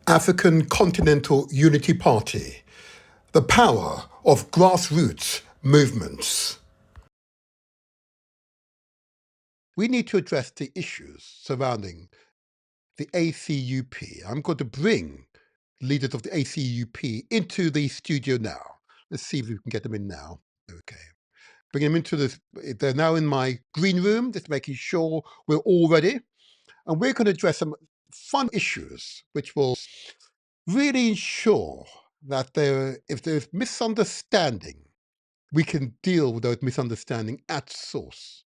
African Continental Unity Party, the power of grassroots movements. We need to address the issues surrounding the ACUP. I'm going to bring leaders of the ACUP into the studio now. Let's see if we can get them in now. Okay. Bring them into this. They're now in my green room, just making sure we're all ready. And we're going to address some fun issues which will really ensure that if there's misunderstanding, we can deal with those misunderstandings at source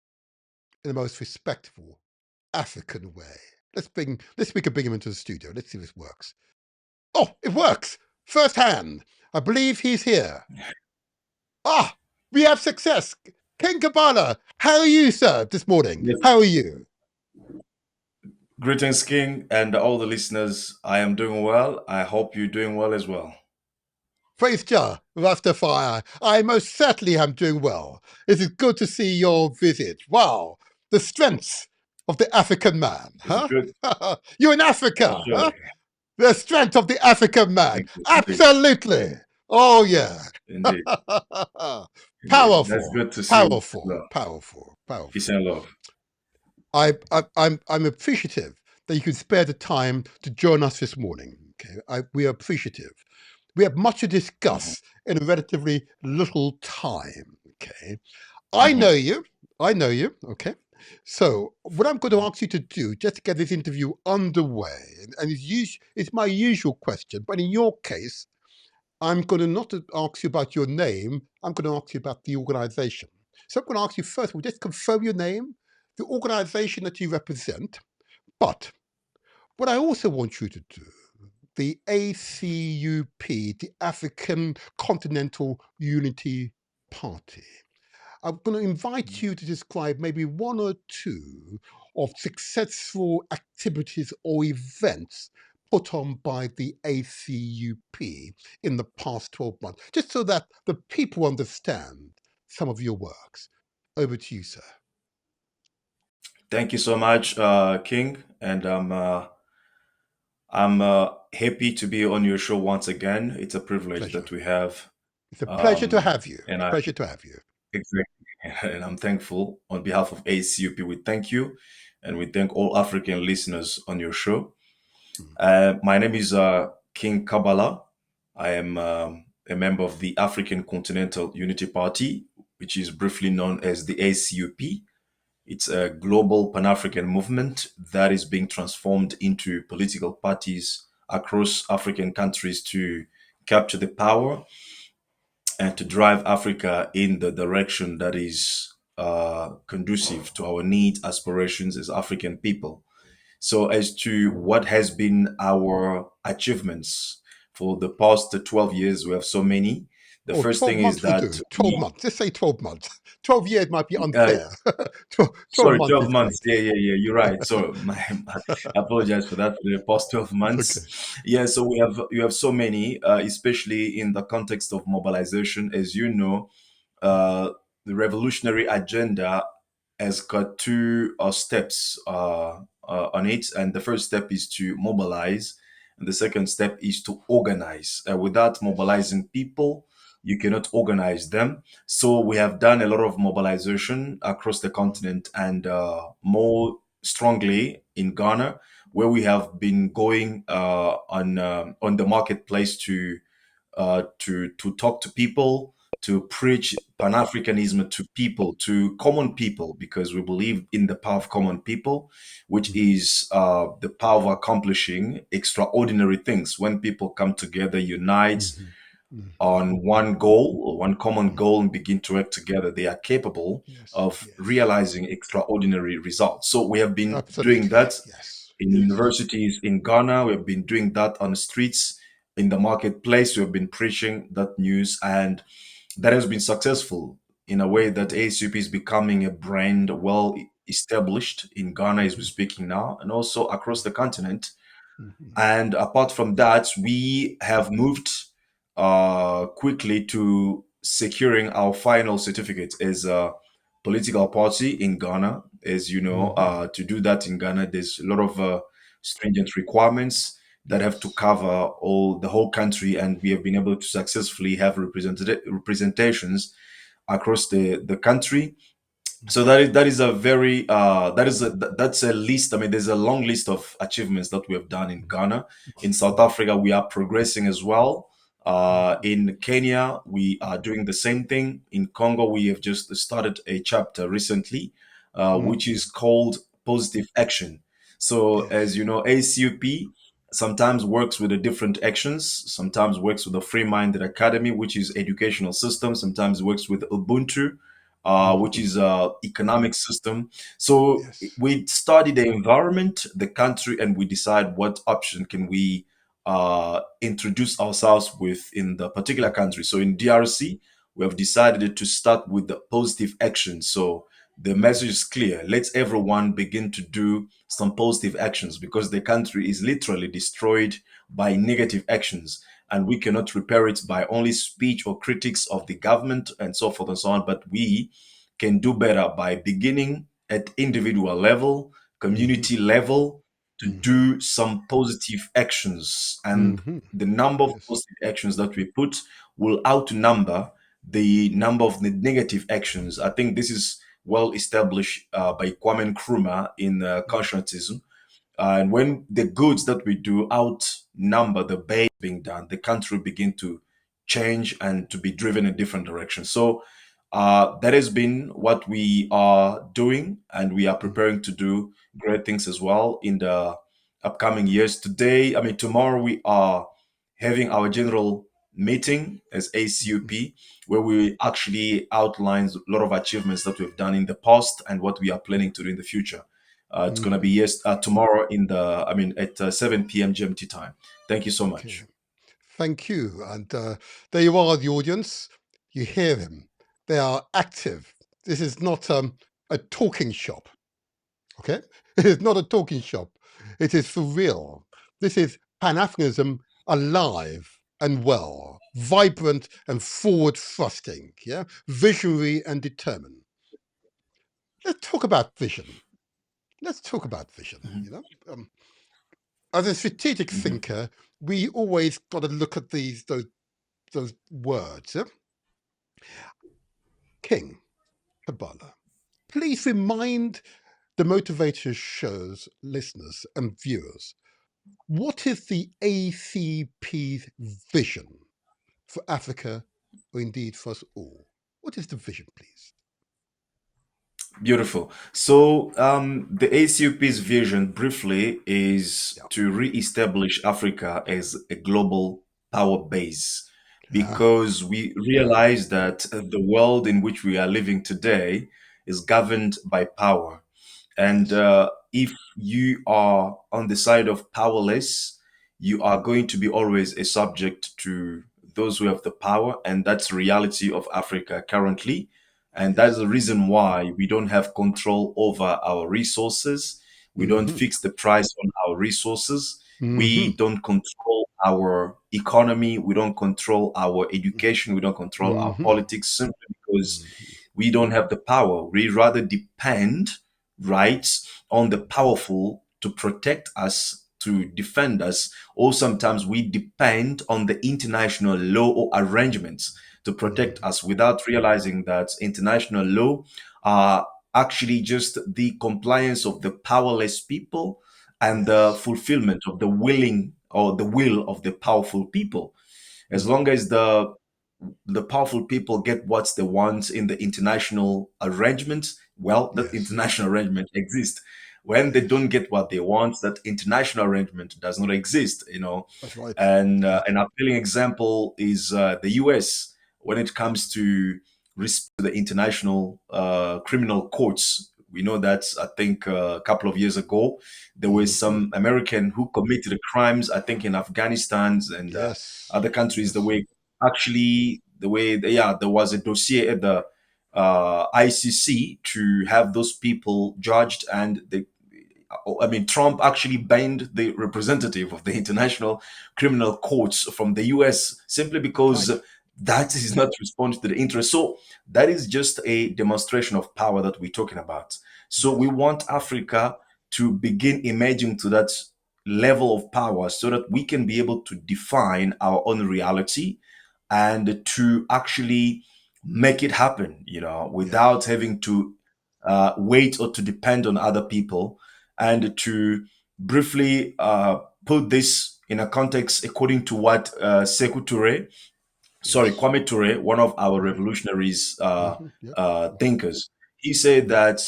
in the most respectful African way. Let's we can bring him into the studio. Let's see if this works. Oh, it works! First hand. I believe he's here. Ah, we have success. King Kabbalah, how are you, sir, this morning? Yes. How are you? Greetings, King, and all the listeners. I am doing well. I hope you're doing well as well. Praise Jah, Rastafari. I most certainly am doing well. It is good to see your visit. Wow, the strength of the African man, It's huh? good. You're in Africa, Sure. huh? The strength of the African man. Thank you. Absolutely. Oh, yeah. Indeed. Indeed. That's Powerful, good to see you as powerful, well. powerful, Peace powerful. and love. I'm appreciative that you could spare the time to join us this morning. Okay, we are appreciative. We have much to Mhm. discuss in a relatively little time. Okay, I Mhm. know you. I know you. Okay, so what I'm going to ask you to do, just to get this interview underway, and it's my usual question, but in your case, I'm going to not ask you about your name. I'm going to ask you about the organization. So I'm going to ask you first of all, just confirm your name, the organization that you represent. But what I also want you to do, the ACUP, the African Continental Unity Party. I'm going to invite you to describe maybe one or two of successful activities or events put on by the ACUP in the past 12 months, just so that the people understand some of your works. Over to you, sir. Thank you so much, King, and I'm happy to be on your show once again. It's a privilege Pleasure. that we have, It's a pleasure to um, have you. and I Pleasure to have you. exactly, and I'm thankful on behalf of ACUP. We thank you, and we thank all African listeners on your show. Mm. My name is King Kabbalah. I am a member of the African Continental Unity Party, which is briefly known as the ACUP. It's a global Pan African movement that is being transformed into political parties across African countries to capture the power and to drive Africa in the direction that is conducive to our needs, aspirations as African people. So, as to what has been our achievements for the past 12 years, we have so many. The Oh, first 12 months thing is months will that do. 12 months. Just say 12 months. 12 years might be uh, unfair. 12 sorry, months 12 is months. great. Yeah, you're right. So, I apologize for that. For the past 12 It's okay. months. Yeah, so you have so many, especially in the context of mobilization. As you know, uh, the revolutionary agenda has got two steps on it. And the first step is to mobilize, and the second step is to organize. Without mobilizing people, you cannot organize them. So we have done a lot of mobilization across the continent and more strongly in Ghana, where we have been going on the marketplace to talk to people, to preach Pan Africanism to people, to common people, because we believe in the power of common people, which Mhm, is the power of accomplishing extraordinary things when people come together, unite mhm, mhm, on one goal or one common mhm. goal and begin to work together. They are capable Yes, of yes. realizing extraordinary results. So we have been doing Absolutely. that Yes, in yes. universities in Ghana. We have been doing that on the streets, in the marketplace. We have been preaching that news, and that has been successful in a way that ACP is becoming a brand well established in Ghana as we're Mhm, speaking now, and also across the continent. mhm, And apart from that, we have moved quickly to securing our final certificate as a political party in Ghana. As you know, mhm, to do that in Ghana, there's a lot of stringent requirements. that have to Yes. cover all the whole country, and we have been able to successfully have representations across the country. So that is a very that's a list. I mean, there's a long list of achievements that we have done in Ghana. In South Africa, we are progressing as well. In Kenya, we are doing the same thing. In Congo, we have just started a chapter recently, which is called Positive Action. So, as Yes. you know, ACUP sometimes works with the different actions, sometimes works with the Free Minded Academy, which is educational system, sometimes works with Ubuntu, which is economic system. So Yes. we study the environment, the country, and we decide what option can we introduce ourselves with in the particular country. So in DRC, we have decided to start with the positive action. So the message is clear. Let's everyone begin to do some positive actions because the country is literally destroyed by negative actions, and we cannot repair it by only speech or critics of the government and so forth and so on. But we can do better by beginning at individual level, Mm-hmm. community level, to Mm-hmm. do some positive actions. And Mm-hmm. the number of Yes. positive actions that we put will outnumber the number of the negative actions. I think this is well established by Kwame Nkrumah in Conscientism. And when the goods that we do outnumber the bad being done, the country begin to change and to be driven in different directions. So that has been what we are doing, and we are Mm-hmm. preparing to do great things as well in the upcoming years. Tomorrow, we are having our general meeting as ACUP, where we actually outline a lot of achievements that we've done in the past and what we are planning to do in the future. It's gonna be Mm-hmm. tomorrow at 7 p.m. GMT time. Thank you so Okay. much. Thank you. And there you are, the audience. You hear them. They are active. This is not a talking shop. Okay? It is not a talking shop. It is for real. This is Pan Africanism alive and well, vibrant and forward thrusting, yeah, visionary and determined. Let's talk about vision. Let's talk about vision. Mhm, As a strategic mhm. thinker, we always got to look at those words. Yeah? King Kabbalah. Please remind the Motivators Show's listeners and viewers, what is the ACP's vision for Africa, or indeed for us all? What is the vision, please? Beautiful. So the ACUP's vision, briefly, is Yeah. to re-establish Africa as a global power base, Ah, because we realize that the world in which we are living today is governed by power. And yes. if you are on the side of powerless, you are going to be always a subject to those who have the power. And that's the reality of Africa currently. And that's Yes. the reason why we don't have control over our resources. We don't Mm-hmm. fix the price on our resources. Mm-hmm. We don't control our economy. We don't control our education. We don't control our Mm-hmm. politics simply because Mm-hmm. we don't have the power. We rather depend, right, on the powerful to protect us, to defend us, or sometimes we depend on the international law or arrangements to protect Mm-hmm. us without realizing that international law are actually just the compliance of the powerless people and the Yes. fulfillment of the willing or the will of the powerful people. As Mm-hmm. long as the powerful people get what they want in the international arrangement, well, that Yes. international arrangement exists. When they Yes. don't get what they want, that international arrangement does not exist. That's right. And That's right. an appealing example is the US when it comes to respect to the international criminal courts. We know that I think a couple of years ago, there were Mm-hmm. some American who committed crimes, I think in Afghanistan and Yes. other countries, the Yes. way actually the way yeah, there was a dossier at the ICC to have those people judged, and Trump actually banned the representative of the International Criminal Courts from the US simply because Right. that is not responding to the interest. So that is just a demonstration of power that we're talking about. So we Yes. want Africa to begin emerging to that level of power so that we can be able to define our own reality and to actually make it happen, Yes. without having to wait or to depend on other people. And to briefly put this in a context according to what Sekou Toure, sorry, Yes. Kwame Ture, one of our revolutionaries Yep. thinkers, he said that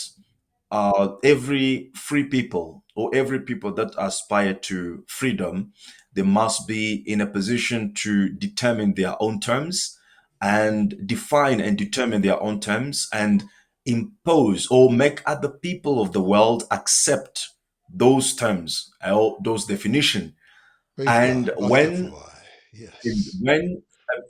every free people or every people that aspire to freedom, they must be in a position to determine their own terms and define and determine their own terms and impose or make other people of the world accept those terms or those definition. Praise And God. Rastafari. Yes. when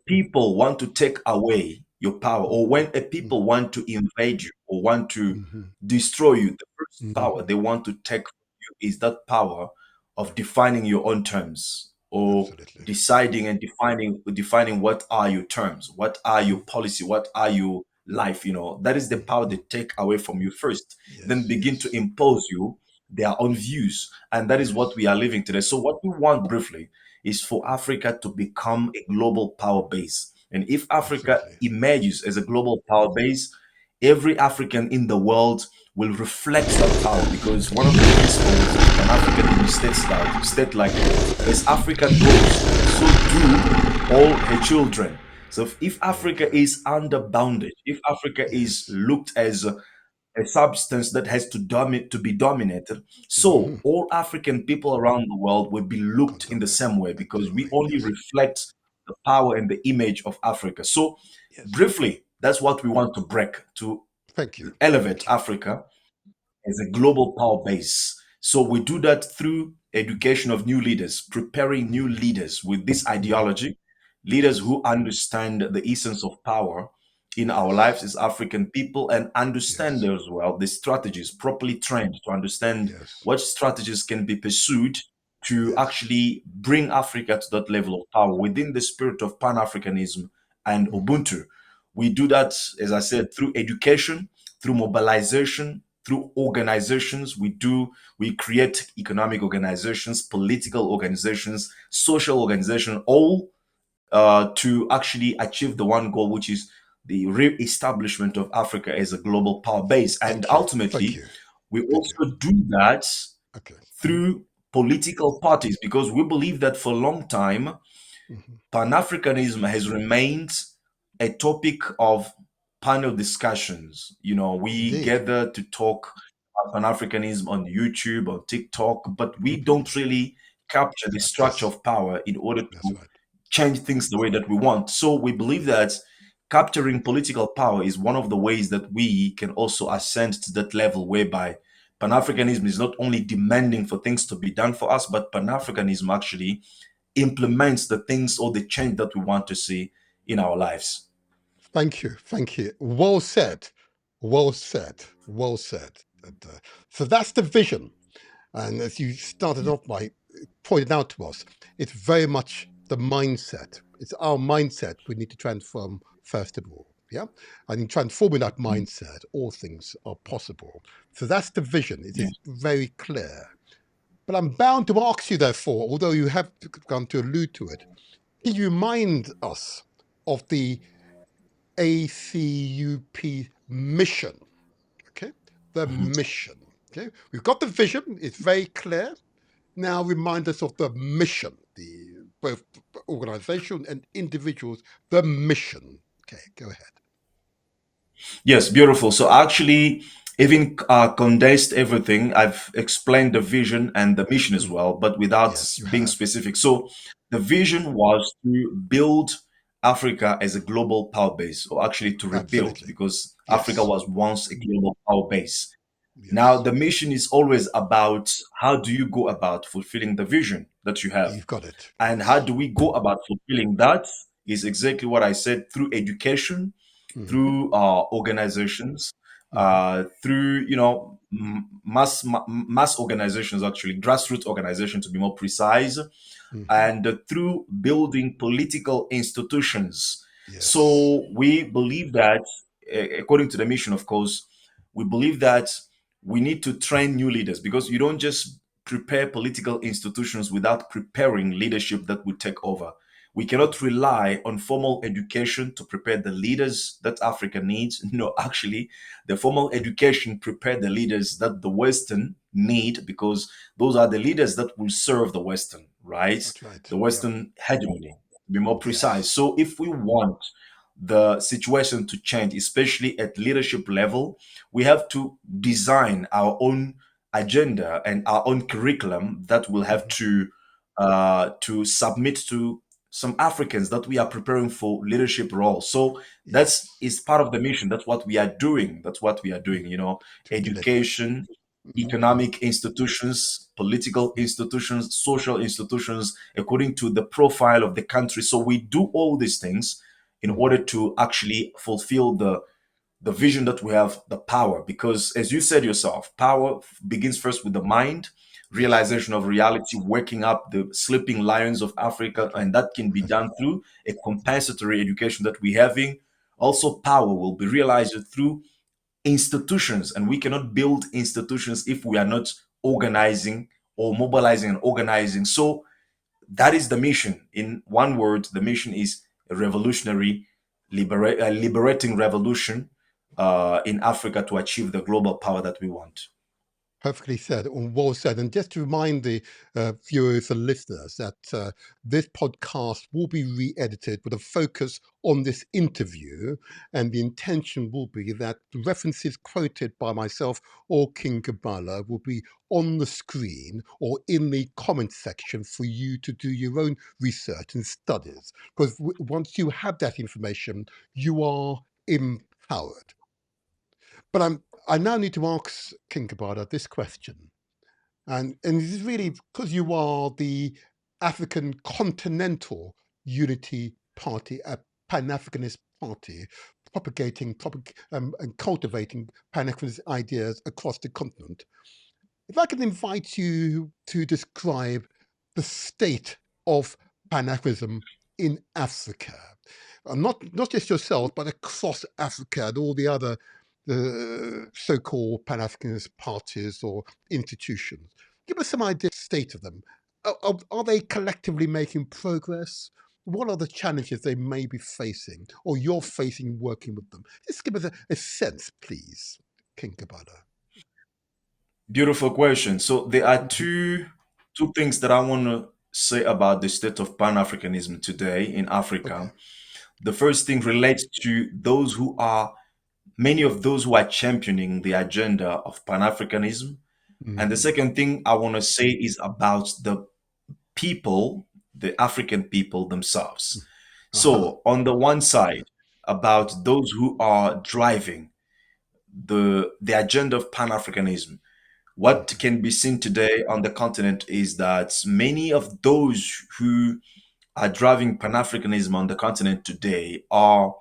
people want to take away your power, or when a people Mm-hmm. want to invade you or want to Mm-hmm. destroy you, the first Mm-hmm. power they want to take from you is that power of defining your own terms, or Absolutely. deciding and defining what are your terms, what are your Mm-hmm. policy, what are your life. That is the power Mm-hmm. they take away from you first, then Yes. begin to Yes. impose you their own views. And that is what Yes. we are living today. So what we want briefly is for Africa to become a global power base. And if Africa Absolutely. emerges as a global power base, every African in the world will reflect that power, because one of the principles of Pan Africanism state like, as Africa grows, so do all her children. So if Very Africa good. is underbounded, if Africa is Yes. looked as a substance that has to be dominated. So Mm-hmm. all African people around the world will be looked in the Contaminate. same way, The because same we way. only Yes. reflect the power and the image of Africa. So Yes. briefly, that's what we want to break, to Thank you. elevate Thank you. Africa as a global power base. So we do that through education of new leaders, preparing new Mm-hmm. leaders with this Mm-hmm. ideology, leaders Yes. who understand the essence of power in our lives Yes. as African people, and understand Yes. as well the strategies, properly trained to understand Yes. what strategies can be pursued to Yes. actually bring Africa to that level of power within the spirit of Pan Africanism and Mm-hmm. Ubuntu. We do that, as I said, through education, through mobilization, through organizations. We create economic organizations, political organizations, social organizations, all to actually achieve the one goal, which is the re-establishment of Africa as a global power base. And Thank you. Thank ultimately, you. we Thank you. also do that Okay. Mm-hmm. through political parties, because we believe that for a long time Mm-hmm. Pan Africanism has remained a topic of panel discussions. We Indeed. gather to talk about Pan Africanism on YouTube, on TikTok, but we Mm-hmm. don't really capture the structure Practice. of power in order That's to right. change things the way that we want. So we believe Mm-hmm. that capturing political power is one of the ways that we can also ascend to that level whereby Pan Africanism is not only demanding for things to be done for us, but Pan Africanism actually implements the things or the change that we want to see in our lives. Thank you. Thank you. Well said. Well said. Well said. So that's the vision. And as you started off by pointing out to us, it's very much the mindset. It's our mindset we need to transform first of all. Yeah. And in transforming that mindset, all things are possible. So that's the vision. It Yes. is very clear. But I'm bound to ask you, therefore, although you have come to allude to it, can you remind us of the ACUP mission? Okay, the Mhm. mission. Okay, we've got the vision, it's very clear. Now remind us of the mission, the both organization and individuals, the mission. Okay, go ahead. Yes, beautiful. So actually, even condensed everything. I've explained the vision and the mission as Mm, well, but without yes, you being have. specific. So the vision was to build Africa as a global power base, or actually to rebuild, Absolutely. because Africa Yes. was once a global power base. Now, Yes. the mission is always about how do you go about fulfilling the vision that you have. You've got it. And how Yes. do we go about fulfilling that is exactly what I said, through education, Hmm. through organizations, Hmm. through mass organizations, actually grassroots organizations to be more precise, Hmm. and through building political institutions. Yes. So we believe that, according to the mission, of course, we believe that we need to train new leaders, because you don't just prepare political institutions without preparing leadership that will take over. We cannot rely on formal education to prepare the leaders that Africa needs. No, actually, the formal education prepare the leaders that the Western need, because those are the leaders that will serve the Western, right? That's right. The Yeah. Western hegemony, to be more precise. Yes. So if we want the situation to change, especially at leadership level, we have to design our own agenda and our own curriculum that will have Mhm. to submit to some Africans that we are preparing for leadership roles. So that's Yes. is part of the mission. That's what we are doing. That's what we are doing. Mhm. To deliver. Education, Mhm. economic institutions, political institutions, social institutions, according to the profile of the country. So we do all these things in Mhm. order to actually fulfill the vision that we have, the power. Because as you said yourself, power begins first with the mind, Yes. realization of reality, waking up the sleeping lions of Africa, That's right. and that can be That's done right. through a compensatory education that we're having. Also, power will be realized through institutions, and we cannot build institutions if we are not organizing or mobilizing and organizing. So that is the mission. In one word, the mission is a revolutionary, liberating revolution in Africa to achieve the global power that we want. Perfectly said, or well said. And just to remind the viewers and listeners that this podcast will be re-edited with a focus on this interview, and the intention will be that the references quoted by myself or King Kabbalah will be on the screen or in the comment section for you to do your own research and studies. Because once you have that information, you are empowered. But I now need to ask King Kabbalah this question. And this is really because you are the African Continental Unity Party, a Pan-Africanist party, and cultivating Pan-Africanist ideas across the continent. If I could invite you to describe the state of Pan-Africanism in Africa, not just yourself, but across Africa and all the other so-called Pan-Africanist parties or institutions. Give us some idea of the state of them. Are they collectively making progress? What are the challenges they may be facing or you're facing working with them? Just give us a sense, please, King Kabbalah. Beautiful question. So there are Mhm. two things that I want to say about the state of Pan-Africanism today in Okay. Africa. The first thing relates to those who are many of those who are championing the agenda of Pan-Africanism. And the Mhm. second thing I want to say is about the people, the African people themselves. Aha. So, on the one side, about those who are driving the agenda of Pan Africanism, what Mhm. can be seen today on the continent is that many of those who are driving Pan Africanism on the continent today are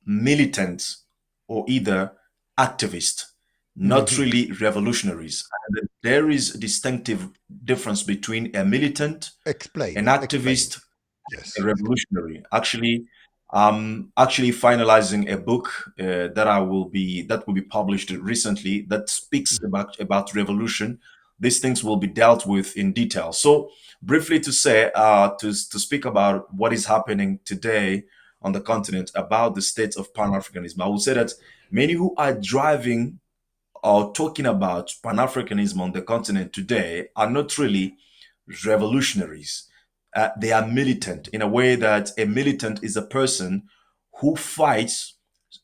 militants or either activists, not Mhm. really revolutionaries. And there is a distinctive difference between a militant, an Explain. Explain. activist, a Yes. revolutionary. Actually, I'm actually finalizing a book that will be published recently that speaks Mhm. about revolution. These things will be dealt with in detail. So, briefly to say, to speak about what is happening today on the continent about the state of Pan Africanism, I would say that many who are driving or talking about Pan Africanism on the continent today are not really revolutionaries. They are militant in a way that a militant is a person who fights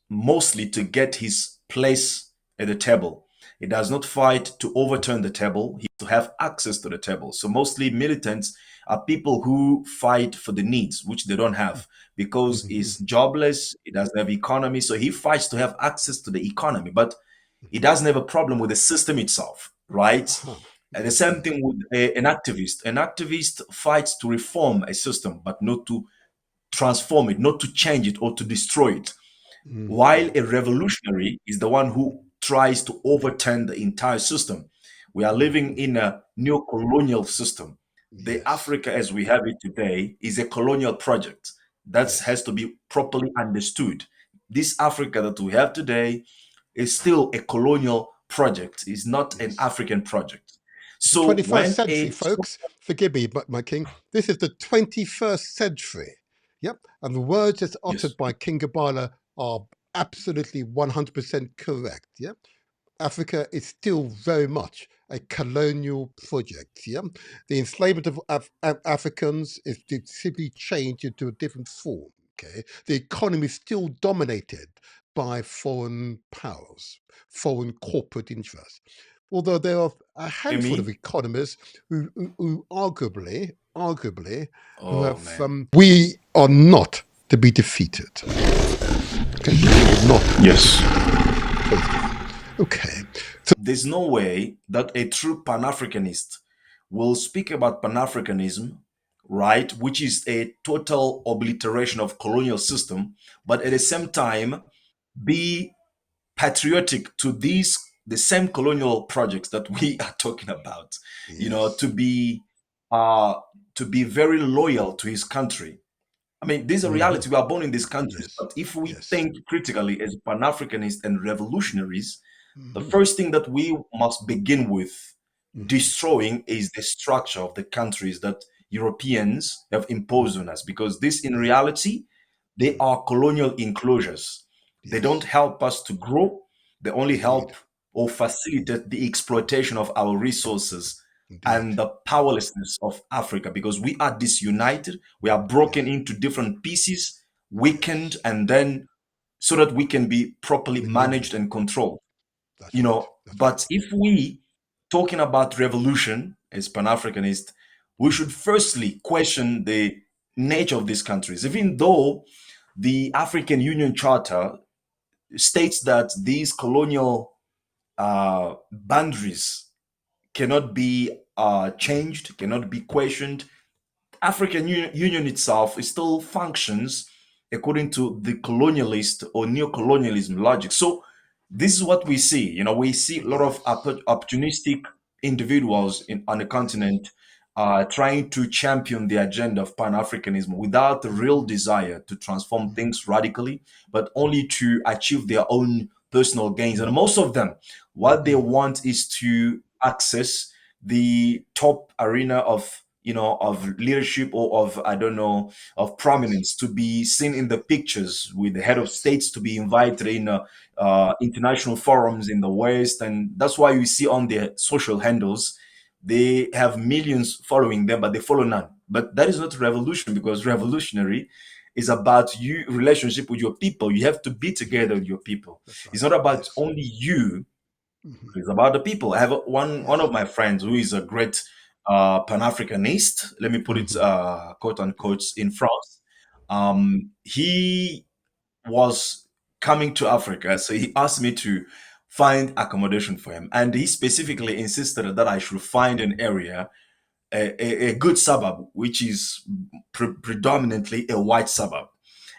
mostly to get his place at the table. He does not fight to overturn the table, he to have access to the table. So mostly militants are people who fight for the needs which they don't have because he's Mhm. jobless, he doesn't have economy, so he fights to have access to the economy, but he doesn't have a problem with the system itself, right? Aha. And the Mhm. same thing with an activist. An activist fights to reform a system, but not to transform it, not to change it or to destroy it. While Mhm. a revolutionary is the one who tries to overturn the entire system. We are living Mhm. in a neo-colonial system. The Yes. Africa as we have it today is a colonial project that Yes. has to be properly understood. This Africa that we have today is still a colonial project, is not an Yes. African project. The So 21st when century, a folks, forgive me, but my king, this is the 21st century. Yep. And the words that's yes, uttered by King Gabala are absolutely 100% correct. Yep. Africa is still very much a colonial project. Yeah, the enslavement of Africans is simply changed into a different form. Okay, the economy is still dominated by foreign powers, foreign corporate interests. Although there are a handful of Amy. economists who arguably, who Oh have. man. We are not to be defeated. Okay, we will not be Yes. defeated. Praise God. Okay, so There's no way that a true Pan Africanist will speak about Pan Africanism, right, which is a total obliteration of colonial system, but at the same time be patriotic to these the same colonial projects that we are talking about. You know, yes. uh to be very loyal to his country. I mean, this is a Hmm. reality. We are born in these countries, Yes, but if we yes. think critically as Pan-Africanists and revolutionaries, the Hmm. first thing that we must begin with Hmm. destroying is the structure of the countries that Europeans have Hmm. imposed on us, because this, in Yeah. reality, they Mm. are colonial enclosures. They don't Yes, help us to grow. They only indeed, help or facilitate the exploitation of our resources indeed. and the powerlessness of Africa, because we are disunited. We are Yes, broken into different pieces, weakened, yes. and then so that we can be properly Maneuvered. managed and controlled. That's You right. know, That's but right. if we talking about revolution as Pan-Africanist, we should firstly question the nature of these countries, even though the African Union Charter states that these colonial boundaries cannot be changed, cannot be questioned. African Union itself it still functions according to the colonialist or neo-colonialism logic. So this is what we see. You know, we see a lot of Yes, opportunistic individuals on the yes. continent trying to champion the agenda of Pan-Africanism without the real desire to transform Mm-hmm. things radically, but only to achieve their own personal gains. And Mm-hmm. most of them, what they Mm-hmm. want is to access the top arena of of leadership or of I don't know of Yes, prominence, to be seen in the pictures with the head of yes. states, to be invited in international forums in the West, and that's why you see on their social handles they have millions following them, but they follow none. But that is not revolution, because revolutionary is about you relationship with your people. You have to be together Indeed. with your people. That's It's right. not about Yes. only you, Mm-hmm. it's about the people. I have one Yes. of my friends who is a great Pan-Africanist. Let me put it Mm-hmm. quote Yeah. unquote in France. He was coming to Africa, so he asked me to find accommodation for him, and he Mm-hmm. specifically insisted that I should find an area, a good suburb, which is predominantly a white suburb.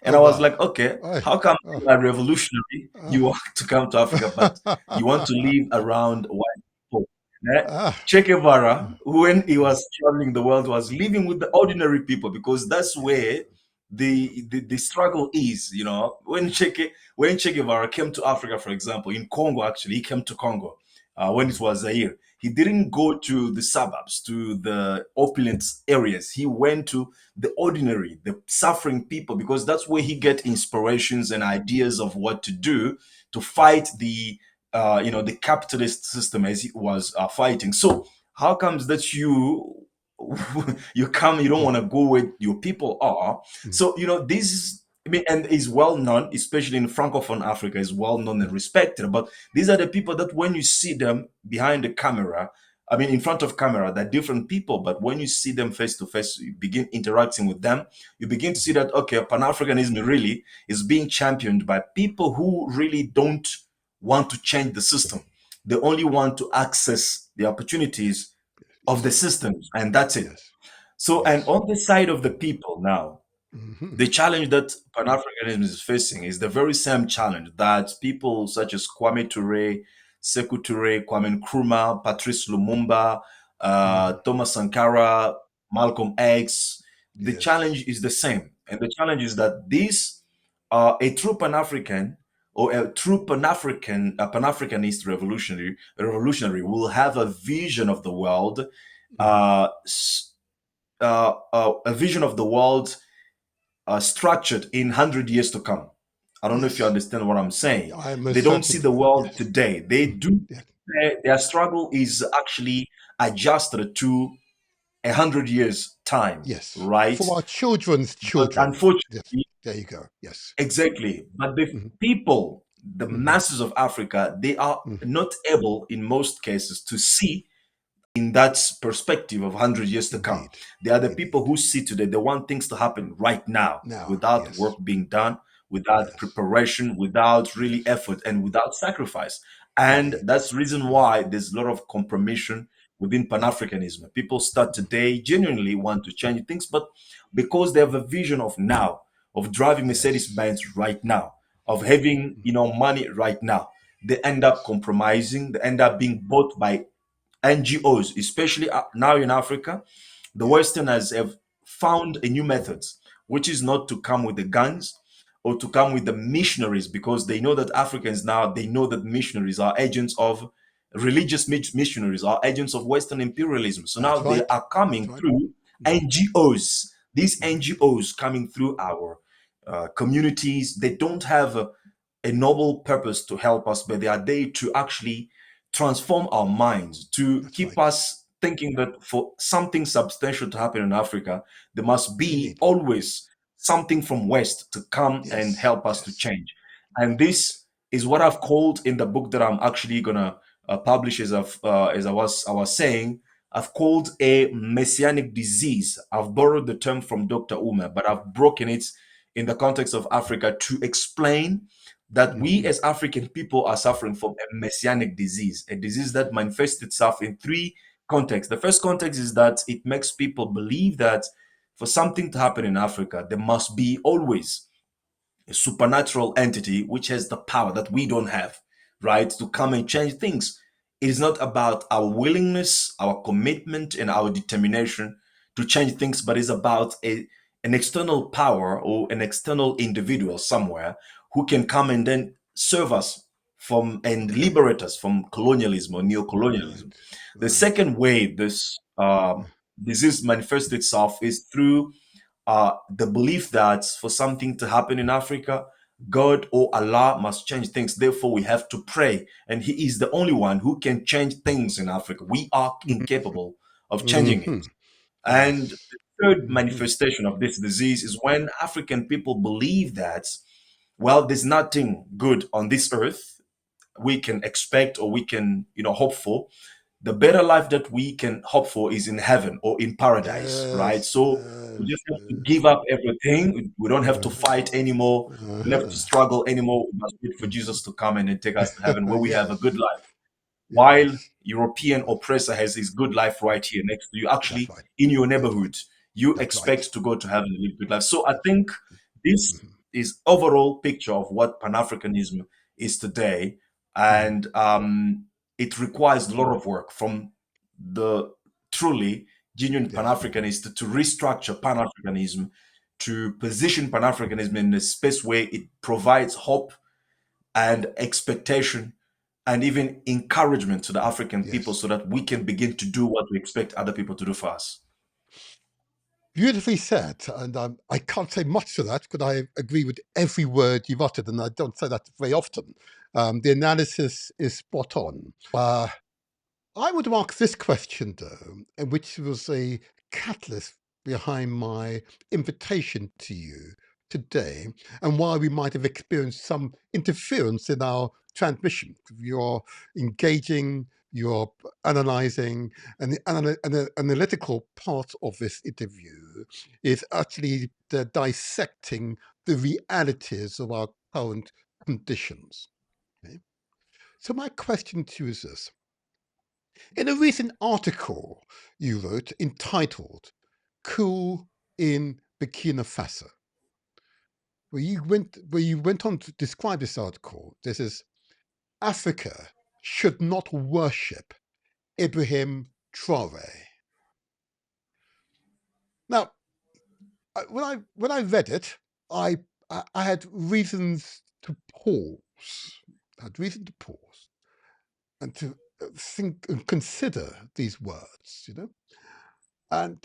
And Oh, I was wow. like, okay, I, how come oh, you are revolutionary? You ah. want to come to Africa, but you want to live around white people. Eh? Ah. Che Guevara, when he was traveling the world, was living with the ordinary people, because that's Yeah. where Yeah. the struggle is. You know, when Che Guevara came to Africa, for example, in Congo, actually, he came to Congo when it Mm-hmm. was Zaire. He didn't go to the suburbs, to the opulent areas. He went to the ordinary, the suffering people, because that's where he get inspirations and ideas of what to do to fight the the capitalist system as he was fighting. So how comes that you don't want to go where your people are? Mm-hmm. So this is, I mean, and is well known, especially in Francophone Africa, is well known and respected. But these are the people that when you see them behind the camera, I mean, in front of camera, they're different people. But when you see them face to face, you begin interacting with them, you begin to see that, okay, Pan Africanism really is being championed by people who really don't want to change the system. They only want to access the Yes. opportunities of the Yes. systems, and that's it. Yes. So, and Yes. on the side of the people now, Mm-hmm. the challenge that Pan Africanism is facing is the very same challenge that people such as Kwame Ture, Sekou Ture, Kwame Nkrumah, Patrice Lumumba, Mm-hmm. Thomas Sankara, Malcolm X, the Yes. challenge is the same. And the challenge is that a true Pan African or a true Pan-Africanist revolutionary will have a vision of the world, Mhm. a vision of the world structured in 100 years to come. I don't know if you Yes, understand what I'm saying. I They most don't see certainly the do. world Yes. today. They Mhm. do. Yes. Their struggle is actually adjusted to 100 years time, Yes. right? For our children's But children. Yes. unfortunately, There you go. Yes. exactly. But the Mhm. people, the Mhm. masses of Africa, they are Mhm. not able, in most cases, to see in that perspective of 100 years to come. Indeed. They are the people Indeed. who see today. They want things to happen right now, Now, without yes. work being done, without Yes. preparation, without really Yes. effort, and without sacrifice. And Indeed. that's the reason Mhm. why there's a lot of compromission within Pan Mhm. Africanism. People start Mhm. today genuinely want to change things, but because they have a vision of now, of driving Mercedes Yes. Benz right now, of having Mhm. money right now, they end up Yes. compromising. They end up being bought by NGOs, especially now in Africa. The Yeah. Westerners have found a new method, which is not to come with the guns or to come with the missionaries, because they know that Africans now, they know that missionaries are agents of religious missionaries, are agents of Western imperialism. So now That's they right. are That's coming right. through Mhm. NGOs. These Mhm. NGOs coming through our communities, they don't have a noble purpose to help us, but they are there to actually transform our minds, to That's keep right. us thinking that for something substantial to happen in Africa, there must We be need. always something from West to come and Yes. help us to Yes. change. And That's right. this is what I've called in the book that I'm actually gonna publish, as I was saying. I've called a messianic disease. I've borrowed the term from Dr. Uma, but I've broken it in the context of Africa to explain that we Mhm. as African people are suffering from a messianic disease, a disease that manifests itself in three contexts. The first context is that it makes people believe that for something to happen in Africa, there must be always a supernatural entity which has the power that we don't have, right? To come and change things. It is not about our willingness, our commitment, and our determination to change things, but it's about an external power or an external individual somewhere who can come and then serve us from and Okay. liberate us from colonialism or Right. neocolonialism. The Right. second way this disease manifests itself is through the belief that for something to happen in Africa, God or Allah must change things. Therefore, we have to pray. And He is the only one who can change things in Africa. We are incapable of changing it. Mhm. And Yes. the third Mhm. manifestation of this disease is when African people believe that, well, there's nothing good on this earth we can expect or we can, hope for. The better life that we can hope for is in heaven or in paradise, right? Yes. So we Yes. just have to Yes. give up everything. We don't have to fight Uh-huh. anymore. We don't have to Uh-huh. struggle anymore. We must wait for Mhm. Jesus to come and then take us to heaven where we have a good Yes. life. While Yes. European oppressor has his good life right here next to you, That's actually right. in your That's right. neighborhood, you That's right. expect to go to heaven and live good life. So I That's think this mhm. is overall picture of what Pan-Africanism is today, Mhm. and it requires a lot of work from the truly genuine Yes. Pan-Africanists to restructure Pan-Africanism, to position Pan-Africanism in a space where it provides hope and expectation and even encouragement to the African people Yes. so that we can begin to do what we expect other people to do for us. Beautifully said. And I can't say much to that because I agree with every word you've uttered, and I don't say that very often. The analysis is spot on. I would ask this question, though, and which was a catalyst behind my invitation to you today, and why we might have experienced some interference in our transmission. You're engaging, you're analyzing, and the analytical part of this interview is actually the dissecting the realities of our current conditions. Okay? So, my question to you is this. In a recent article you wrote entitled Coup in Burkina Faso, where you went on to describe this article, this is Africa should not worship Ibrahim Traore. Now, when I read it, I had reasons to pause. had reason to pause and to think and consider these words, and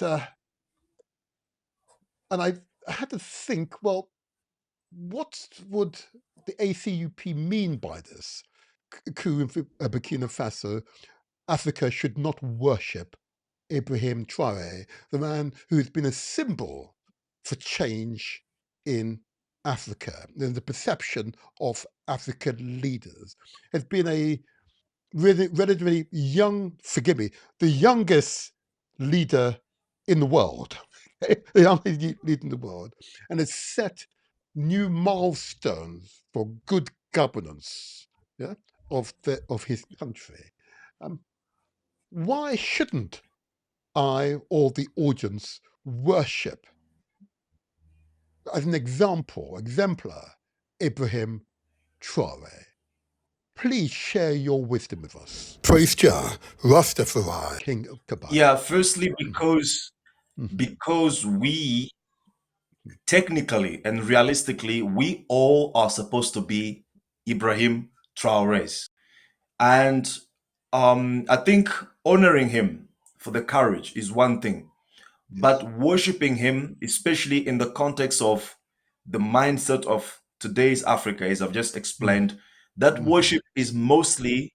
I had to think, well, what would the ACUP mean by this? Coup in Burkina Faso, Africa should not worship Ibrahim Traoré, the man who has been a symbol for change in Africa. And the perception of African leaders has been a relatively young, forgive me, the youngest leader in the world, the youngest leader in the world, and has set new milestones for good governance, yeah, of his country. Um, why shouldn't I or the audience worship, as an exemplar, Ibrahim Traore? Please share your wisdom with us. Praise Jah, Rastafari, King of Kabyle. Yeah, firstly, Mhm, because we technically and realistically, we all are supposed to be Ibrahim Traores. And I think honoring him for the courage is one thing, yes. but worshiping him, especially in the context of the mindset of today's Africa, as I've just Mm, explained, that mhm, worship is mostly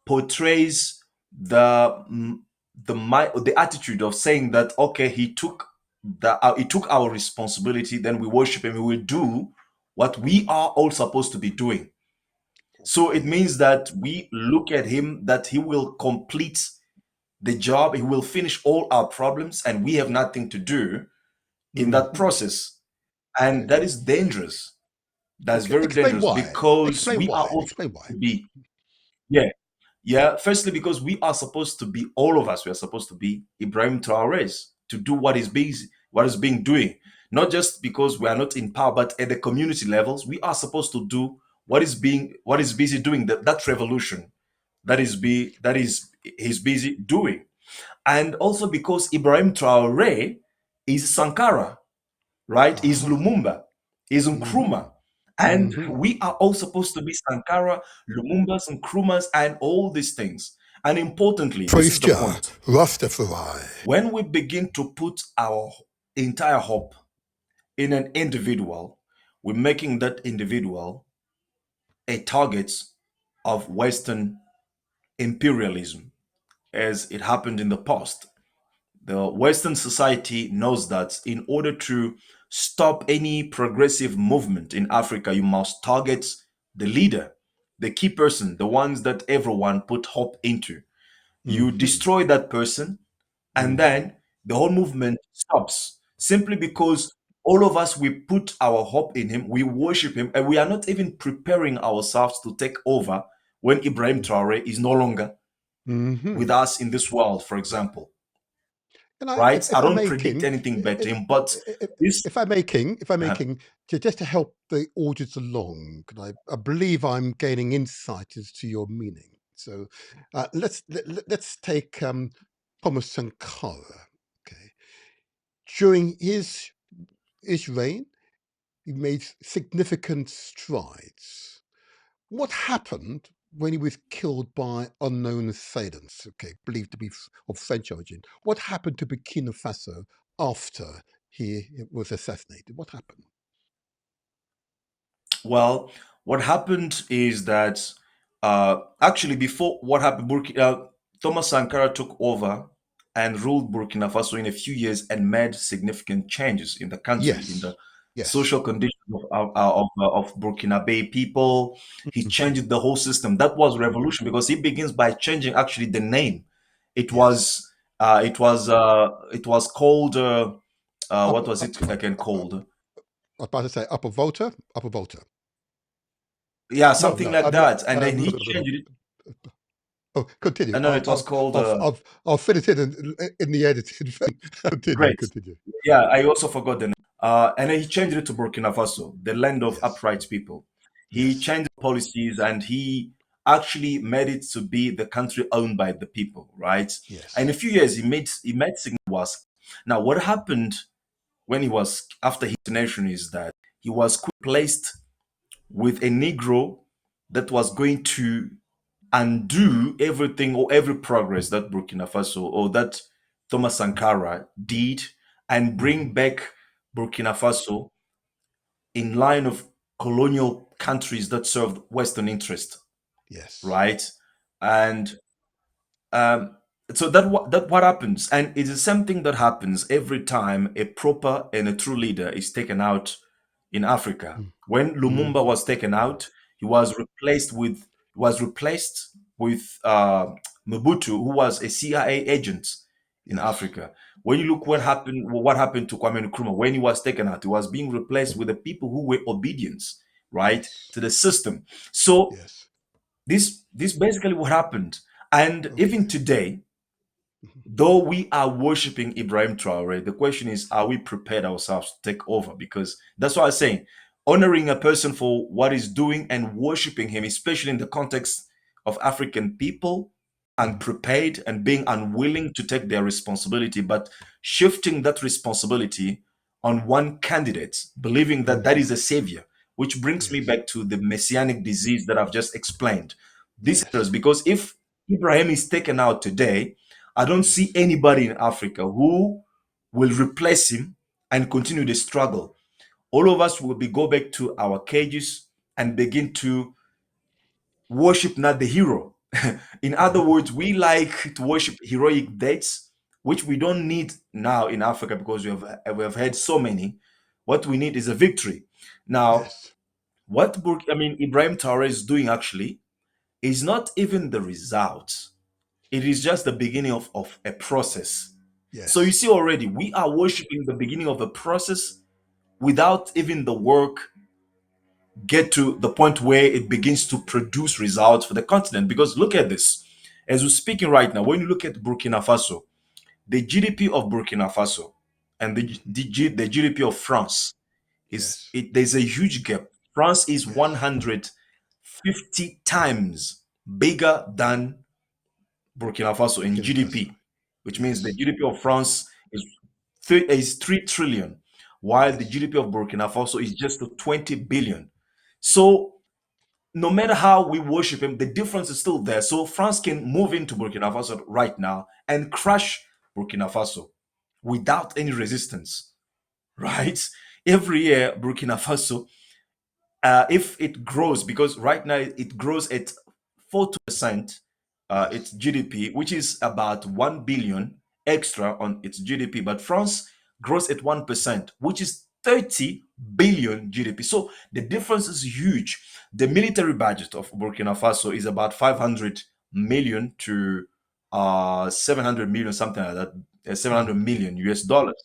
portrays the attitude of saying that okay, he took our responsibility, then we worship him, he will do what we are all supposed to be doing. So it okay. means that we look at him, that he will complete the job, he will finish all our problems, and we have nothing to do in that Mhm, process. And okay. that is dangerous. That's Okay. very Explain dangerous why. because Explain we are why. all Explain supposed why. to be, yeah, yeah. Firstly, because we are supposed to be, all of us, we are supposed to be Ibrahim Traores to do what is being doing. Not just because we are not in power, but at the community levels, we are supposed to do what is busy doing, that revolution that is he's busy doing. And also because Ibrahim Traore is Sankara, right? Is Uh-huh. Lumumba, is Mm-hmm. Nkrumah. And Mm-hmm. we are all supposed to be Sankara, Lumumbas, Nkrumas, and all these things. And importantly, this Praise is the Jah, point. Rastafari. When we begin to put our entire hope in an individual, we're making that individual a target of Western imperialism, as it happened in the past. The Western society knows that in order to stop any progressive movement in Africa, you must target the leader, the key person, the ones that everyone put hope into. You Mm-hmm. destroy that person, and Mm-hmm. then the whole movement stops simply because all of us, we put our hope in him, we worship him, and we are not even preparing ourselves to take over when Ibrahim Traore is no longer Mm-hmm. with us in this world, for example. And I, Right? I if I don't may, predict King, anything better him, but this, if I may, uh, King, just to help the audience along, 'cause I believe I'm gaining insight as to your meaning. So let's take Thomas Sankara. Okay, during his reign, he made significant strides. What happened when he was killed by unknown assailants, okay, believed to be of French origin? What happened to Burkina Faso after he was assassinated? What happened? well, what happened is that actually before what happened, Thomas Sankara took over and ruled Burkina Faso in a few years and made significant changes in the country, in the Yes, yes. social conditions of Burkinabé people. He Mhm. changed the whole system. That was revolution because he begins by changing actually the name. It Yes. was it was called what Upper, was it again I called? was about to say upper Volta, upper Volta. Yeah, No, something no. like that. And then he changed it. Oh, continue. And then it was called I'll fit it in the edited thing. Continue, Great. continue. Yeah, I also forgot the name. And then he changed it to Burkina Faso, the land of Yes, upright people. He yes, changed policies and he actually made it to be the country owned by the people, right? And in a yes. few years, he made significant was. Now, what happened when he was, after his nation, is that he was placed with a Negro, that was going to undo everything or every progress that Burkina Faso or that Thomas Sankara did and Mm-hmm. bring back Burkina Faso in line of colonial countries that served Western interest, Yes. right? And um, so that what happens, and it is something that happens every time a proper and a true leader is taken out in Africa. When Lumumba Mm-hmm. was taken out, he was replaced with Mobutu, who was a CIA agent in Yes. Africa. When you look what happened to Kwame Nkrumah when he was taken out, he was being replaced with the people who were obedient, right, Yes. to the system. So Yes. this basically what happened. And even Okay. today, Mhm. though we are worshiping Ibrahim Traore, the question is, are we prepared ourselves to take over? Because that's what I'm saying. Honoring a person for what he's doing and worshiping him, especially in the context of African people, Mhm. unprepared and being unwilling to take their responsibility, but shifting that responsibility on one candidate, believing that that Mhm. is a savior, which brings me Yes. back to the messianic disease that I've just explained. This Yes. is because if Ibrahim is taken out today, I don't see Yes. anybody in Africa who will replace him and continue the struggle. All of us will be go back to our cages and begin to worship not the hero. In other Mhm. words, we like to worship heroic dates, which we don't need now in Africa because we have had so many. What we need is a victory. Now, Yes. Ibrahim Traore is doing actually is not even the result. It is just the beginning of a process. So you Yes. see already, we are worshiping the beginning of a process without even the work get to the point where it begins to produce results for the continent. Because look at this. As we're speaking right now, when you look at Burkina Faso, the GDP of Burkina Faso and Mhm. the GDP of France Yes. there's a huge gap. France is Yes. 150 times bigger than Burkina Faso in Burkina Faso. GDP, which means the Yes. GDP of Yes. France is 3 trillion, while the Yes. GDP of Burkina Faso is just 20 billion. So no matter how we worship him, the difference is still there. So France can move into Burkina Faso right now and crush Burkina Faso without any resistance, right? Every year, Burkina Faso if it grows, because right now it grows at 40% its Yes. GDP, which is about 1 billion extra on its GDP, but France grows at 1%, which is 30 billion GDP. So the difference is huge. The military budget of Burkina Faso is about 500 million to 700 million, something like that, 700 Mhm. million US dollars.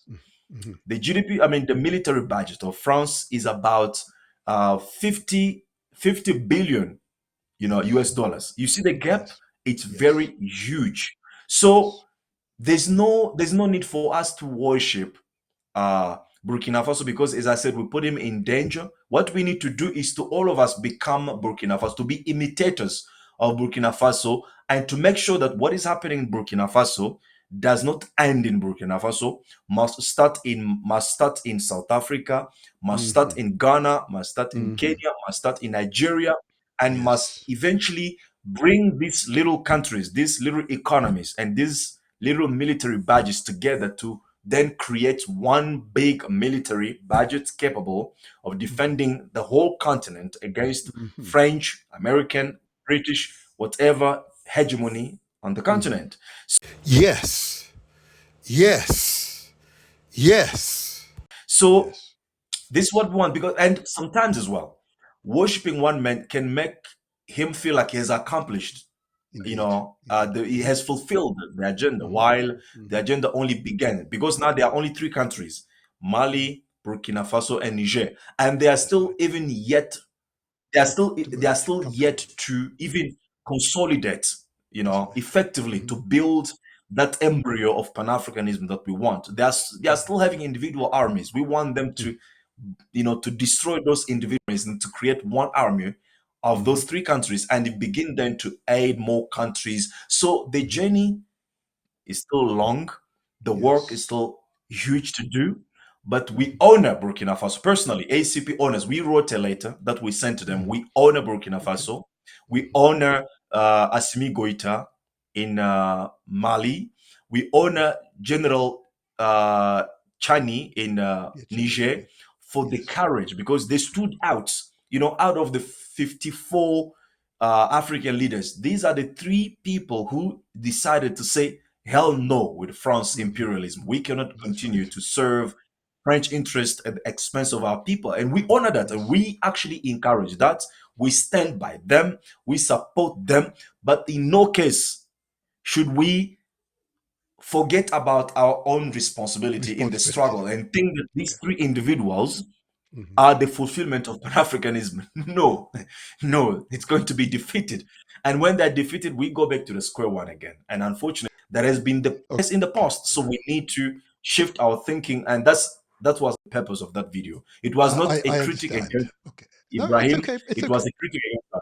Mhm. The GDP, the military budget of France is about 50, 50 billion, US Yes. dollars. You see the gap? Yes. It's Yes. very huge. So Yes. there's no need for us to worship uh, Burkina Faso because, as I said, we put him in danger. What we need to do is to all of us become Burkina Faso, to be imitators of Burkina Faso, and to make sure that what is happening in Burkina Faso does not end in Burkina Faso, must start in South Africa, must start Mhm. in Ghana, must start in Mhm. Kenya, must start in Nigeria, and must Yes. eventually bring these little countries, these little economies, and these little military badges together to then create one big military budget capable of Mhm. defending the whole continent against Mhm. French, American, British, whatever hegemony on the Mhm. continent. Yes. Yes. Yes. So Yes. this is what we want because, and sometimes as well, worshiping one man can make him feel like he has accomplished, Indeed. Indeed. he Mhm. has fulfilled the agenda Mhm. while the Mhm. agenda only began because now there are only three countries: Mhm. Mali, Burkina Faso, and Niger, and they are That's still right. even yet they are still To they are merge, still come yet together. to even consolidate, That's right. effectively Mhm. to build that embryo of pan-Africanism that we want. They are Mhm. still having individual armies. We want them Mhm. to destroy those individuals and to create one army of Mhm. those three countries and begin then to aid more countries. So the Mhm. journey is still long, the work is Yes. still huge to do, but we Mhm. honor Burkina Faso. Personally, ACP honors. We wrote a letter that we sent to them. Mhm. We honor Burkina Okay. Faso. We honor Assimi Goïta in Mali. We honor General uh, Chani in Yeah, Chile. Niger Yeah. for the Yes. courage because they stood out. Out of the 54 African leaders, these are the three people who decided to say, hell no with France Hmm. imperialism. We cannot That's continue right. to serve French interest at the expense of our people. And we honor that and Yes. we actually encourage that. We stand by them, we support them, but in no case should we forget about our own responsibility in the Responsibility. struggle and think that these Yeah. three individuals Hmm. are the fulfillment of Pan Africanism. No, no, it's going to be defeated. And when they're defeated, we go back to the square one again. And unfortunately, that has been the case in the Okay. past. So we need to shift our thinking. And that was the purpose of that video. It was not a I critic understand. against Okay. No, it's Ibrahim, okay. It's it was okay. a critic against us.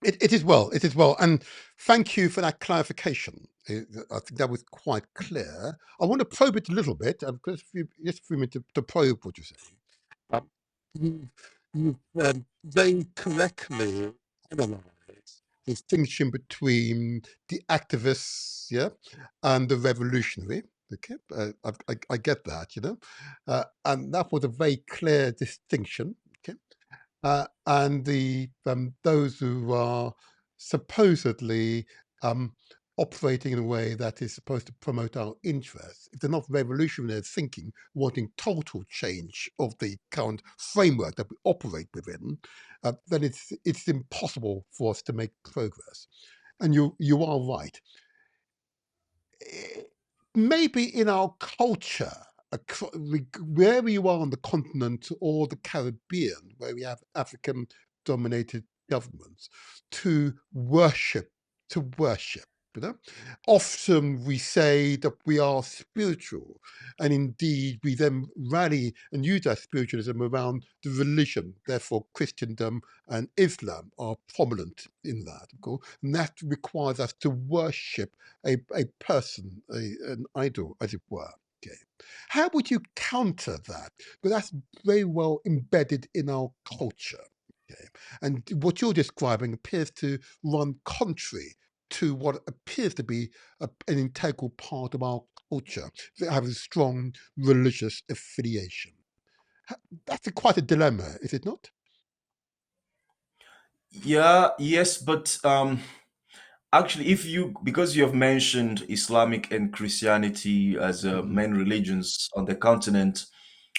It is well. It is well. And thank you for that clarification. I think that was quite clear. I want to probe it a little bit because just for me to probe what you're saying. Um, you, you've very correctly analysed the distinction between the activists, yeah, and the revolutionary. Okay, I get that, and that was a very clear distinction. Okay, and the those who are supposedly um, operating in a way that is supposed to promote our interests, if they're not revolutionary thinking, wanting total change of the current framework that we operate within, then it's impossible for us to make progress. And you are right. Eh, maybe in our culture, wherever you are on the continent or the Caribbean, where we have African dominated governments, to worship, to worship. You know, often we say that we are spiritual, and indeed we then rally and use our spiritualism around the religion. Therefore, Christendom and Islam are prominent in that, of course, and that requires us to worship a person, an idol, as it were. Okay. How would you counter that? But that's very well embedded in our culture. Okay. And what you're describing appears to run contrary to what appears to be an integral part of our culture, that have a strong religious affiliation. Ha- That's quite a dilemma, is it not? Yeah, yes, but actually, if you because you have mentioned Islamic and Christianity as Hmm. main religions on the continent,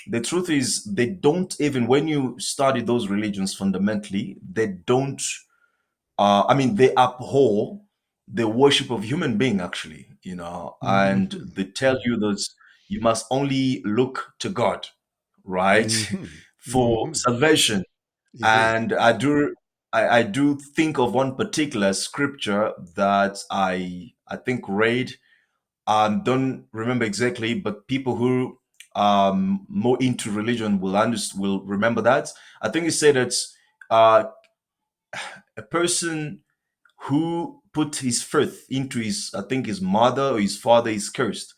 the truth is they don't even when you study those religions fundamentally, they don't. I mean, they abhor the worship of human being actually, and Hmm. they tell you that you must only look to God, right, Hmm. for Hmm. salvation. Indeed. And I do think of one particular scripture that I think read. Don't remember exactly, but people who more into religion will remember that. I think it said that uh, a person who put his faith into his, I think his mother or his father is cursed.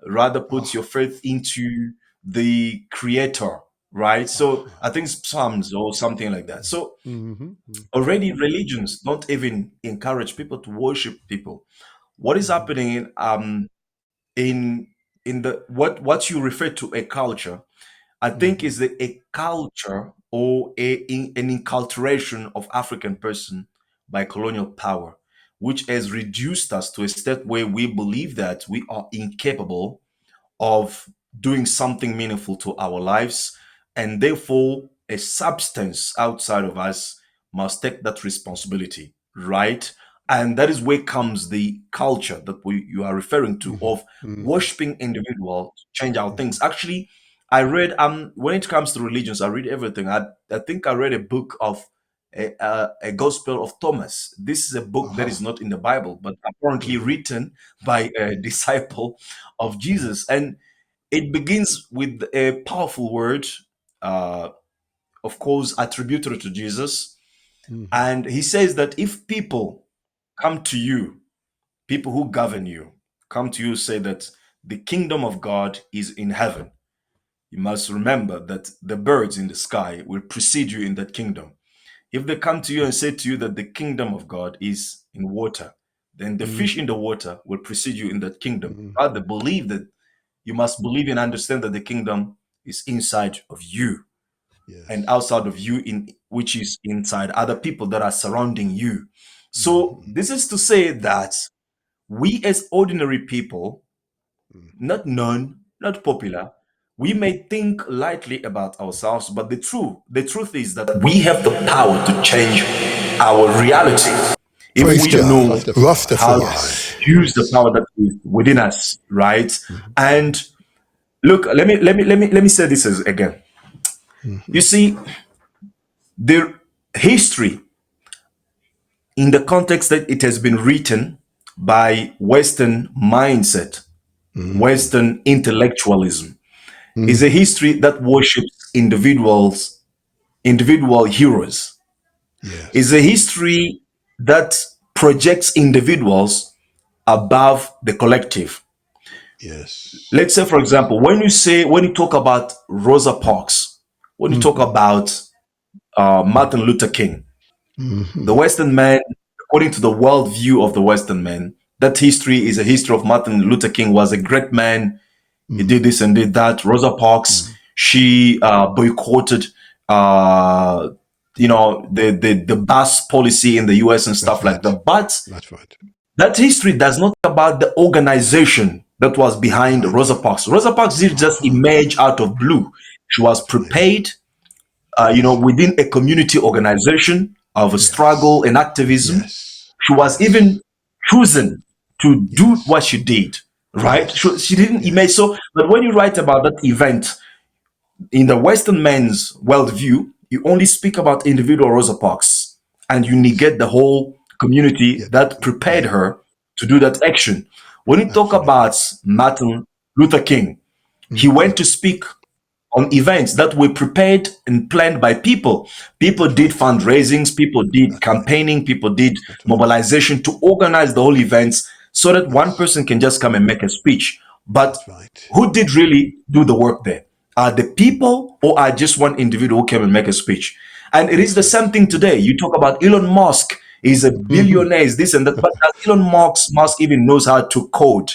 Rather puts your Ah, faith into the creator, right? So aha. I think it's Psalms or something like that. So Mhm, already religions don't even encourage people to worship people. What is mhm, happening in in the what you refer to a culture, I think mhm, is a culture or an enculturation of African person by colonial power, which has reduced us to a state where we believe that we are incapable of doing something meaningful to our lives, and therefore a substance outside of us must take that responsibility, right? And that is where comes the culture that you are referring to mhm, of mhm, worshiping individuals to change our mhm. things. Actually, I read when it comes to religions, I read everything. I think I read a book of a Gospel of Thomas. This is a book that is Aha. not in the Bible, but apparently Mhm, written by a disciple of mhm, Jesus. And it begins with a powerful word, uh, of course, attributed to Jesus. mhm. And he says that if people come to you, people who govern you, come to you, say that the kingdom of God is in heaven, you must remember that the birds in the sky will precede you in that kingdom. If they come to you and say to you that the kingdom of God is in water, then the fish in the water will precede you in that kingdom. Rather, believe that you must believe and understand that the kingdom is inside of you and Yes. outside of you, in which is inside other people that are surrounding you. So this is to say that we as ordinary people, not known, not popular, we may think lightly about ourselves, but the truth is that we have the power to change our reality if Praise we God. know how to Rastafari. use the Yes. power that is within us, right? And look, let me say this again. You see, the history in the context that it has been written by Western mindset, Western intellectualism, is a history that worships individual heroes. Is Yes. a history that projects individuals above the collective. Yes. Let's say, for example, when you talk about Rosa Parks, when you talk about Martin Luther King, the Western man, according to the worldview of the Western man, that history is a history of Martin Luther King was a great man. He did this and did that. Rosa Parks, she boycotted, uh, the bus policy in the U.S. and That's stuff like right. that. But That's right. that history does not talk about the organization that was behind Behind Rosa it. Parks. Rosa Parks didn't just emerge out of blue. She was That's right. prepared, Yes. within a community organization of a struggle Yes. and activism. Yes. She was even Yes. chosen to do Yes. what she did, right? She Yes. didn't emerge. Yes. So, but when you write about that event in the Western man's worldview, you only speak about individual Rosa Parks and you Yes. negate the whole community Yeah. that prepared Yeah. her to do that action. When you talk Absolutely. about Martin Luther King, he went to speak on events that were prepared and planned by people. People That's did right. fundraisings, people did That's right. campaigning, people did That's right. mobilization to organize the whole events so that one Yes. person can just come and make a speech. But That's right. who did really do the work there? Are the people or are just one individual who came and make a speech? And it is That's the right. same thing today. You talk about Elon Musk, he's a billionaire, is this and that. But does Elon Musk even knows how to code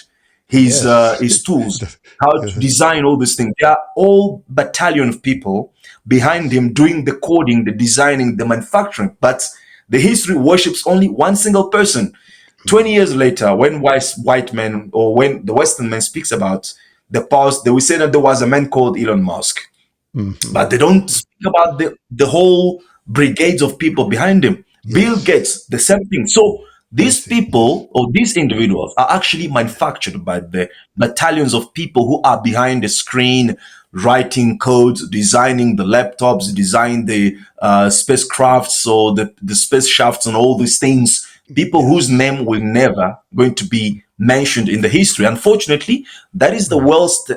Yes. his tools, how to Yes. design all these things? There are all battalion of people behind Yes. him doing the coding, the designing, the manufacturing. But the history worships only one single person. 20 years later, when white men or when the Western man speaks about the past, they will say that there was a man called Elon Musk, but they don't speak about the whole brigades of people behind him. Bill Yes. Gates, the same thing. So I these see. Yes. people or these individuals are actually manufactured by the battalions of people who are behind the screen, writing codes, designing the laptops, designing the spacecrafts or the space shafts and all these things. People whose Yes. name will never going to be mentioned in the history. Unfortunately, that is the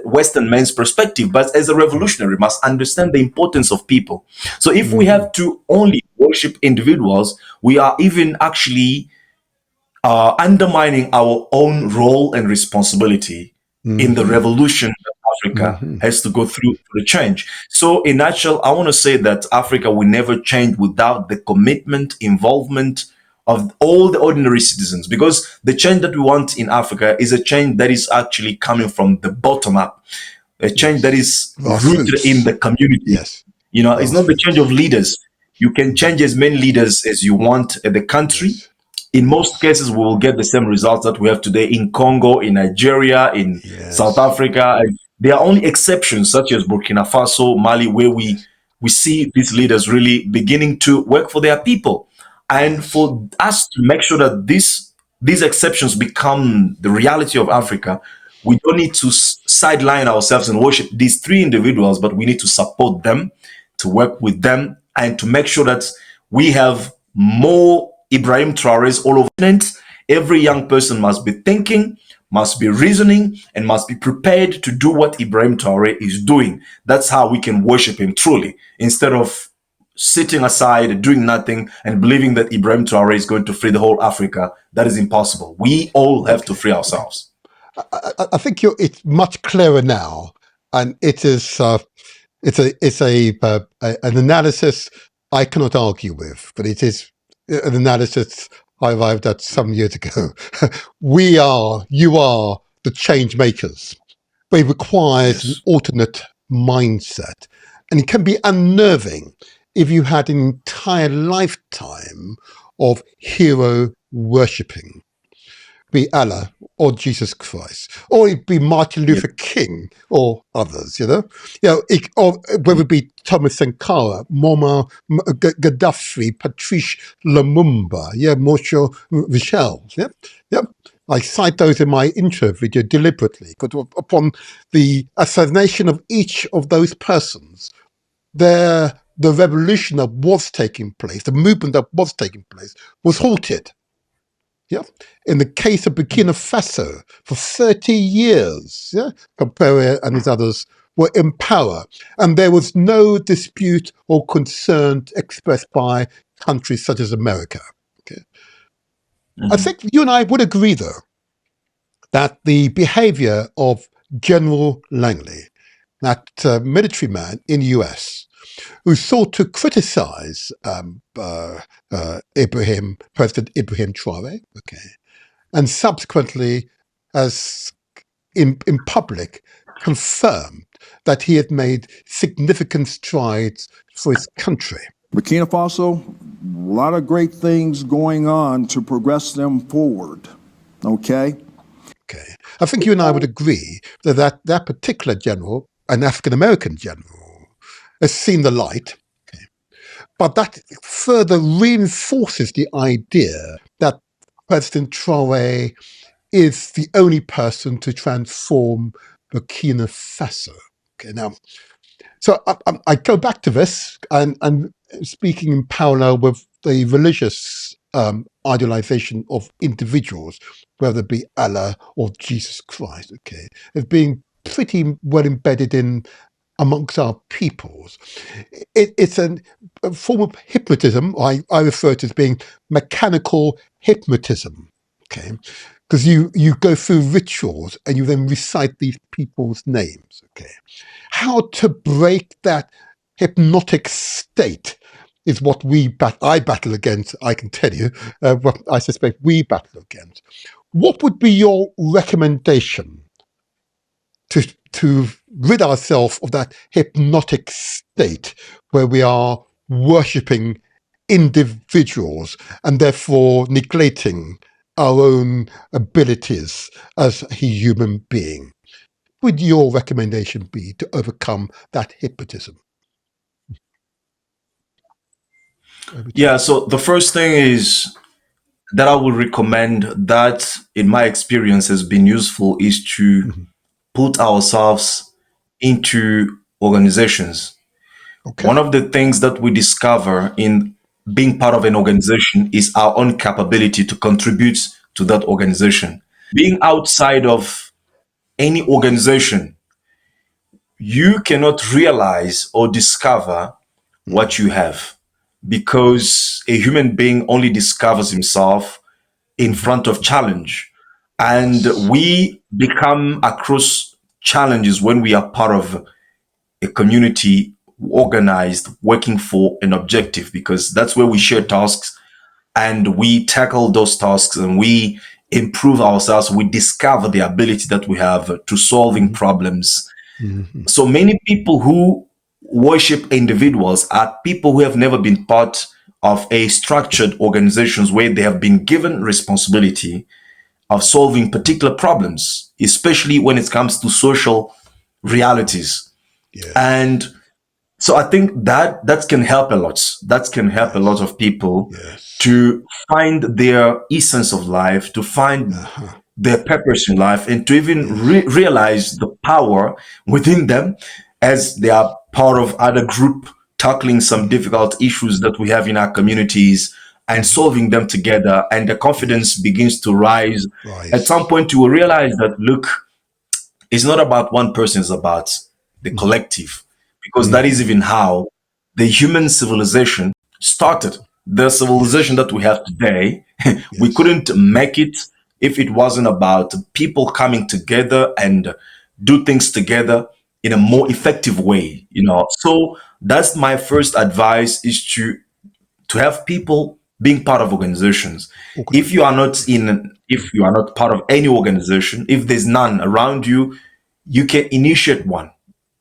Western man's perspective. But as a revolutionary, must understand the importance of people. So if we have to only worship individuals, we are even actually undermining our own role and responsibility in the revolution that Africa has to go through the change. So, in a nutshell, I want to say that Africa will never change without the commitment, involvement of all the ordinary citizens, because the change that we want in Africa is a change that is actually coming from the bottom up, a change that Yes. is rooted in Grassroots. the community. Yes. It's not the change of Grassroots. leaders. You can change as many leaders as you want at the country. Yes. In most Yes. cases, we will get the same results that we have today in Congo, in Nigeria, in South Yes. Africa. And there are only exceptions, such as Burkina Faso, Mali, where we Yes. we see these leaders really beginning to work for their people. And Yes. for us to make sure that these exceptions become the reality of Africa, we don't need to sideline ourselves and worship these three individuals, but we need to support them, to work with them, and to make sure that we have more Ibrahim Traores all over the continent. Every young person must be thinking, must be reasoning, and must be prepared to do what Ibrahim Traore is doing. That's how we can worship him truly, instead of sitting aside, doing nothing, and believing that Ibrahim Traore is going to free the whole Africa. That is impossible. We all have to Okay. free Okay. ourselves. I think it's much clearer now, and it is. It's an analysis I cannot argue with, but it is an analysis I arrived at some years ago. You are the change makers, but it requires an Yes. alternate mindset. And it can be unnerving if you had an entire lifetime of hero worshipping, be Allah or Jesus Christ, or it be Martin Yeah. Luther King or others, or whether it be Thomas Sankara, Gaddafi, Patrice Lumumba, Moshe Michel, I cite those in my intro video deliberately because upon the assassination of each of those persons, the revolution that was taking place, the movement that was taking place, was halted. In the case of Burkina Faso, for 30 years, Compaoré and his others were in power, and there was no dispute or concern expressed by countries such as America. Okay. I Mhm. think you and I would agree, though, that the behavior of General Langley, that military man in the US, who sought to criticize President Ibrahim Traoré, and subsequently, as in public, confirmed that he had made significant strides for his country. Burkina Faso, a lot of great things going on to progress them forward. Okay? Okay. I think you and I would agree that particular general, an African American general, has seen the light. Okay. But that further reinforces the idea that President Traoré is the only person to transform Burkina Faso. Okay, now, so I go back to this and speaking in parallel with the religious idealization of individuals, whether it be Allah or Jesus Christ, as being pretty well embedded in amongst our peoples. It's a form of hypnotism. I refer to it as being mechanical hypnotism. Okay, because you go through rituals and you then recite these people's names. Okay, how to break that hypnotic state is what I battle against. I can tell you what I suspect we battle against. What would be your recommendation to rid ourselves of that hypnotic state where we are worshipping individuals and therefore neglecting our own abilities as a human being? Would your recommendation be to overcome that hypnotism? Yeah. So the first thing is that I would recommend that, in my experience, has been useful is to Mhm. put ourselves into organizations. Okay. One of the things that we discover in being part of an organization is our own capability to contribute to that organization. Being outside of any organization, you cannot realize or discover what you have, because a human being only discovers himself in front of challenge. And Yes. we become across challenges when we are part of a community organized, working for an objective, because that's where we share tasks and we tackle those tasks and we improve ourselves. We discover the ability that we have to solving problems. Mhm. So many people who worship individuals are people who have never been part of a structured organizations where they have been given responsibility of solving particular problems, especially when it comes to social realities. Yes. And so I think that can help a lot. That can help a lot Yes. of people Yes. to find their essence of life, to find Uh-huh. their purpose in life, and to even Yes. realize the power within them as they are part of other group tackling some Mhm. difficult issues that we have in our communities and Mhm. solving them together, and the confidence Yes. begins to rise. At some Rise. point you will realize that, look, it's not about one person, it's about the Mhm. collective, because that is Mhm. even how the human civilization started. The civilization Yes. that we have today, we Yes. couldn't make it if it wasn't about people coming together and do things together. in a more effective way, So that's my first advice, is to have people being part of organizations. If you are Organization. not Yes. if you are not part of any organization, if there's none around you, you can initiate one,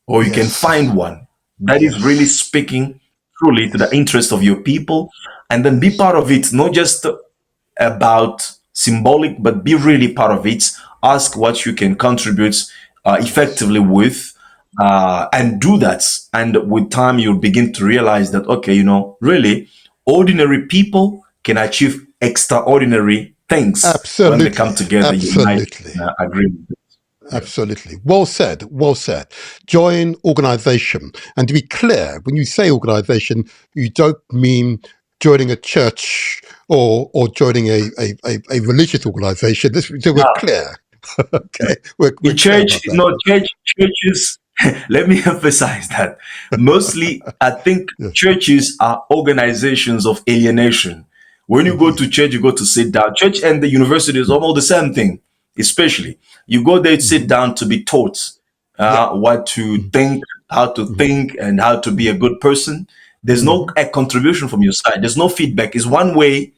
or you can find Yes. one that is really Yes. speaking truly to the Yes. interest of your people, and then be Yes. part of it, not just about symbolic, but be really part of it. Ask what you can contribute Yes. effectively with, and do that. And with time, you'll begin to realize that, okay, really, ordinary people can achieve extraordinary things when they Absolutely. come together, unite, Absolutely. agree. Yeah. Absolutely. Well said. Well said. Join organization. And to be clear, when you say organization, you don't mean joining a church or joining a religious organization. So we're Now, clear. Okay. We're in clear church, about that. churches, let me emphasize that. Mostly, I think Yes. churches are organizations of alienation. When you go Indeed. to church, you go to sit down. Church and the university is almost the same thing, especially. You go there to sit Hmm. down to be taught Yep. what to think, how to Hmm. think, and how to be a good person. There's no Hmm. a contribution from your side. There's no feedback. It's one way,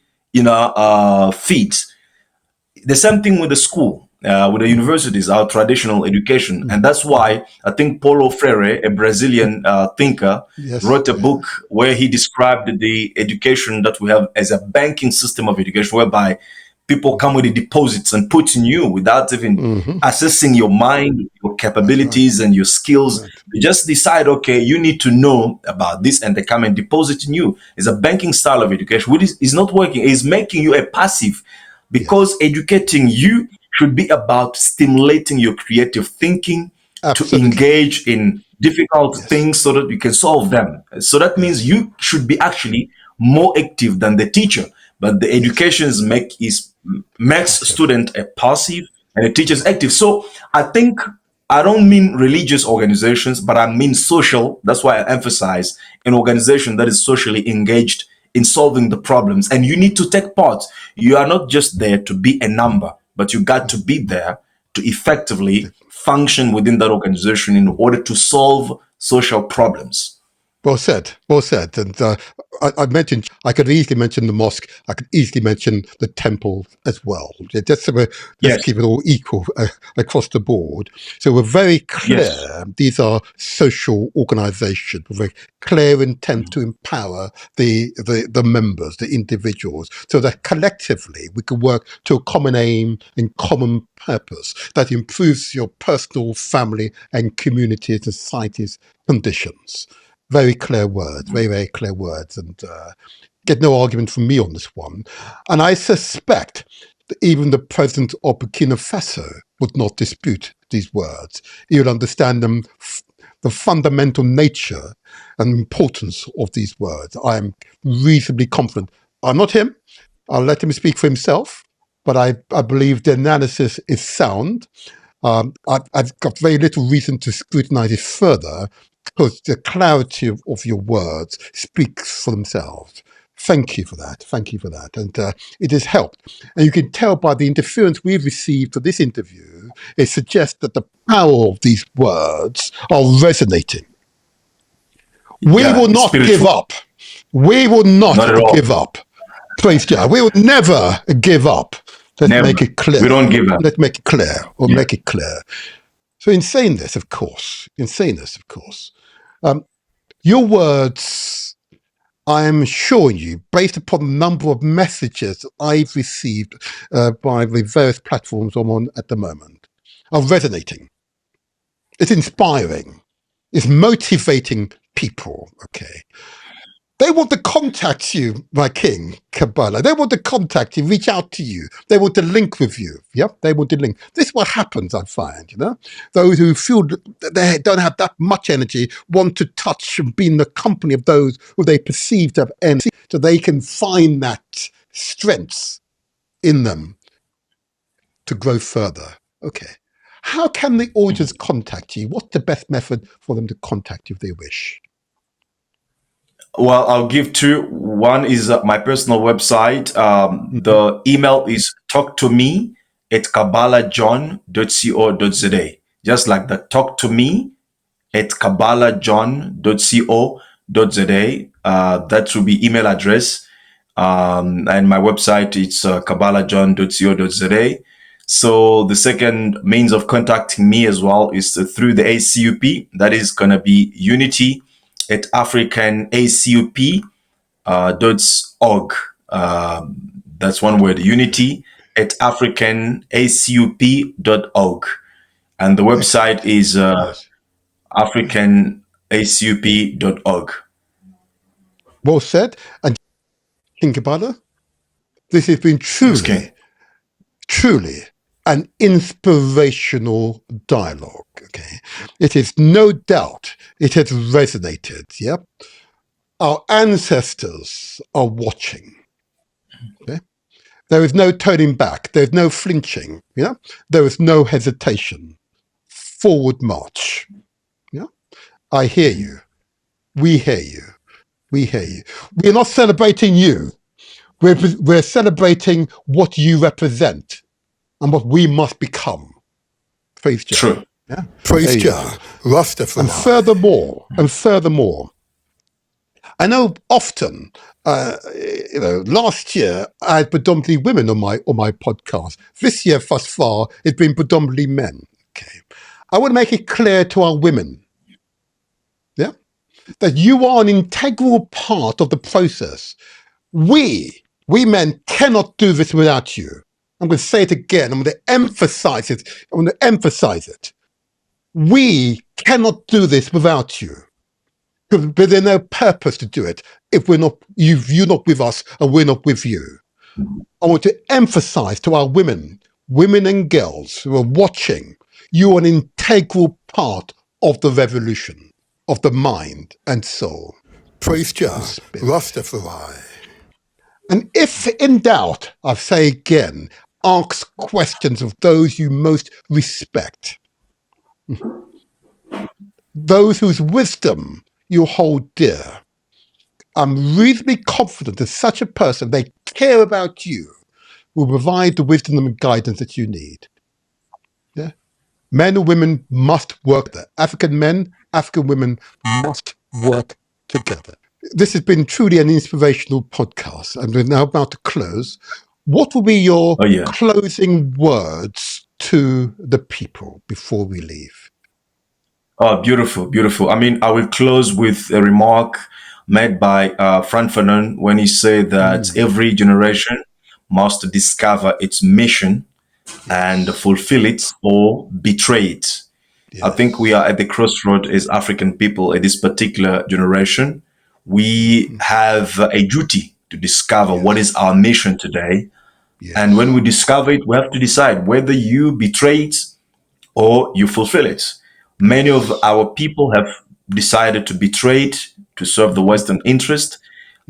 feed. The same thing with the school, with the Hmm. universities, our traditional education. And Hmm. that's why I think Paulo Freire, a Brazilian thinker, Yes. wrote a book where he described the education that we have as a banking system of education, whereby people come with the deposits and put in you without even Hmm. assessing your mind, your That's right. capabilities, and your skills. Right. They just decide, okay, you need to know about this, and they come and deposit in you. It's a banking style of education, which is not working. It's making you a passive, because Yes. educating you should be about stimulating your creative thinking to Absolutely. engage in difficult Yes. things so that you can solve them. So that means Yes. you should be actually more active than the teacher. But the Yes. education makes Passive. student a passive and the teachers Yes. active. So I think I don't mean religious organizations, but I mean social. That's why I emphasize an organization that is socially engaged in solving the problems. And you need to take part. You are not just there to be a number, but you got to be there to effectively function within that organization in order to solve social problems. Well said. Well said. And I mentioned, I could easily mention the mosque. I could easily mention the temple as well. Just so let's Yes, keep it all equal across the board. So we're very yes. clear. These are social organisations with very clear intent to empower the members, the individuals, so that collectively we can work to a common aim and common purpose that improves your personal, family, and community and society's conditions. Very clear words, very, very clear words, and get no argument from me on this one. And I suspect that even the president of Burkina Faso would not dispute these words. He would understand them, the fundamental nature and importance of these words. I am reasonably confident. I'm not him. I'll let him speak for himself, but I believe the analysis is sound. I've got very little reason to scrutinize it further because the clarity of your words speaks for themselves. Thank you for that. Thank you for that. And it has helped. And you can tell by the interference we've received for this interview, it suggests that the power of these words are resonating. We Yeah, will not give spiritual. up. We will Not not at all. give up. Praise God. We will never give up. Let's Never. make it clear. We don't give up. Let's make it clear. Or Yeah. make it clear. So in saying this, of course, your words, I am assuring you, based upon the number of messages I've received by the various platforms I'm on at the moment, are resonating. It's inspiring. It's motivating people. Okay. They want to contact you, my king, Kabbalah. They want to contact you, reach out to you. They want to link with you. Yep, they want to link. This is what happens, I find. Those who feel that they don't have that much energy want to touch and be in the company of those who they perceive to have energy so they can find that strength in them to grow further. Okay. How can the audience contact you? What's the best method for them to contact you if they wish? Well, I'll give two. One is my personal website. Mhm. The email is talktome@kabbalahjohn.co.za. Just like the talk to me kabbalahjohn.co.za. That will be email address. And my website, it's kabbalahjohn.co.za. So the second means of contacting me as well is through the ACUP. That is going to be unity@africanacup.org. That's one word, unity@africanacup.org. And the website is africanacup.org. Well said. And King Kabbalah, this has been truly an inspirational dialogue. Okay, it is no doubt it has resonated. Yep, our ancestors are watching. Okay, there is no turning back. There's no flinching. Yeah, there is no hesitation. Forward march. Yeah, I hear you. We hear you. We hear you. We're not celebrating you. We're celebrating what you represent and what we must become. Praise Jah. True. Yeah? Praise Jah. Rastafari. And furthermore, I know often, last year I had predominantly women on my podcast. This year, thus far, it's been predominantly men. Okay, I want to make it clear to our women, yeah, that you are an integral part of the process. We men cannot do this without you. I'm going to say it again. I'm going to emphasize it. We cannot do this without you. But there's no purpose to do it if you're not with us and we're not with you. I want to emphasize to our women and girls who are watching, you are an integral part of the revolution, of the mind and soul. Praise Jah, Rastafari. And if in doubt, I say again, ask questions of those you most respect. Those whose wisdom you hold dear. I'm reasonably confident that such a person, they care about you, will provide the wisdom and guidance that you need. Yeah? Men and women must work together. African men, African women must work together. This has been truly an inspirational podcast, and we're now about to close. What will be your closing words to the people before we leave? Oh, beautiful, beautiful. I mean, I will close with a remark made by Frank Fanon when he said that every generation must discover its mission and fulfill it or betray it. Yes. I think we are at the crossroad as African people at this particular generation. We have a duty to discover what is our mission today. Yes. And when we discover it, we have to decide whether you betray it or you fulfill it. Many of our people have decided to betray it to serve the Western interest.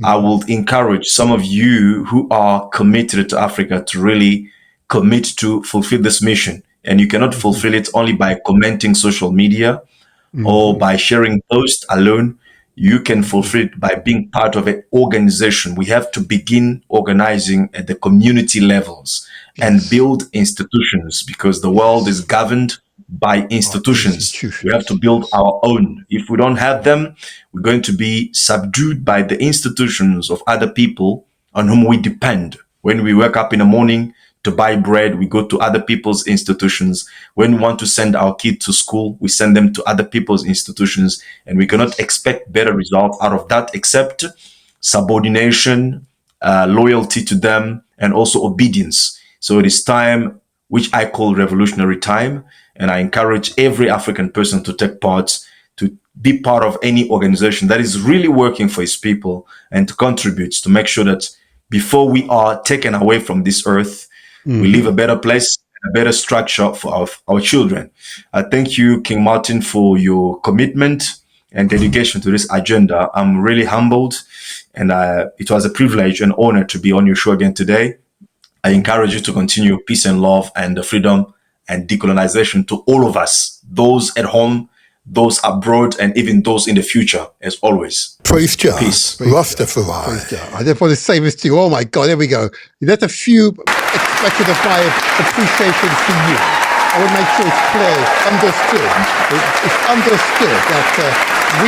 I will encourage some of you who are committed to Africa to really commit to fulfill this mission. And you cannot fulfill it only by commenting social media or by sharing posts alone. You can fulfill it by being part of an organization. We have to begin organizing at the community levels and build institutions, because the world is governed by institutions. We have to build our own. If we don't have them, we're going to be subdued by the institutions of other people on whom we depend. When we wake up in the morning to buy bread, we go to other people's institutions. When we want to send our kids to school, we send them to other people's institutions, and we cannot expect better results out of that except subordination, loyalty to them, and also obedience. So it is time, which I call revolutionary time, and I encourage every African person to take part, to be part of any organization that is really working for its people, and to contribute to make sure that before we are taken away from this earth, we leave a better place, a better structure for our children. I thank you, King Martin, for your commitment and dedication to this agenda. I'm really humbled, and it was a privilege and honor to be on your show again today. I encourage you to continue peace and love and freedom and decolonization to all of us, those at home, those abroad, and even those in the future, as always. Praise Jah. Peace. Rastafari. Praise Jah. I just want to say this to you. Oh my God, there we go. That's a few expressions of my appreciation to you. I want to make sure it's clear, understood. It's understood that we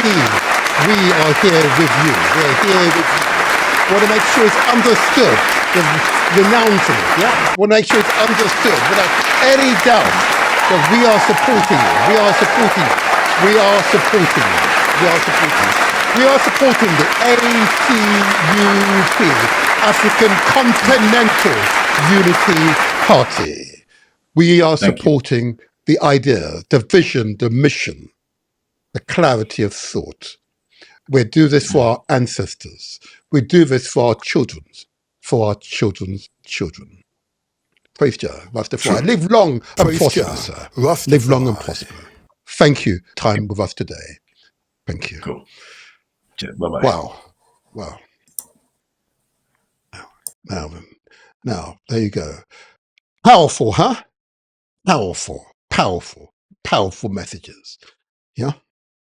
are here with you. We're here with you. I want to make sure it's understood, the renouncing it, yeah? I want to make sure it's understood without any doubt that we are supporting you. We are supporting you. We are supporting you. We are supporting you. We are supporting the ACUP, African Continental Unity Party. We are supporting the idea, the vision, the mission, the clarity of thought. We do this for our ancestors. We do this for our children's children. Praise Jah, Rastafari. Live long and prosper, sir. Live long and prosper. Thank you, time with us today. Thank you. Cool. Bye-bye. Wow. Now, there you go. Powerful, huh? Powerful messages. Yeah?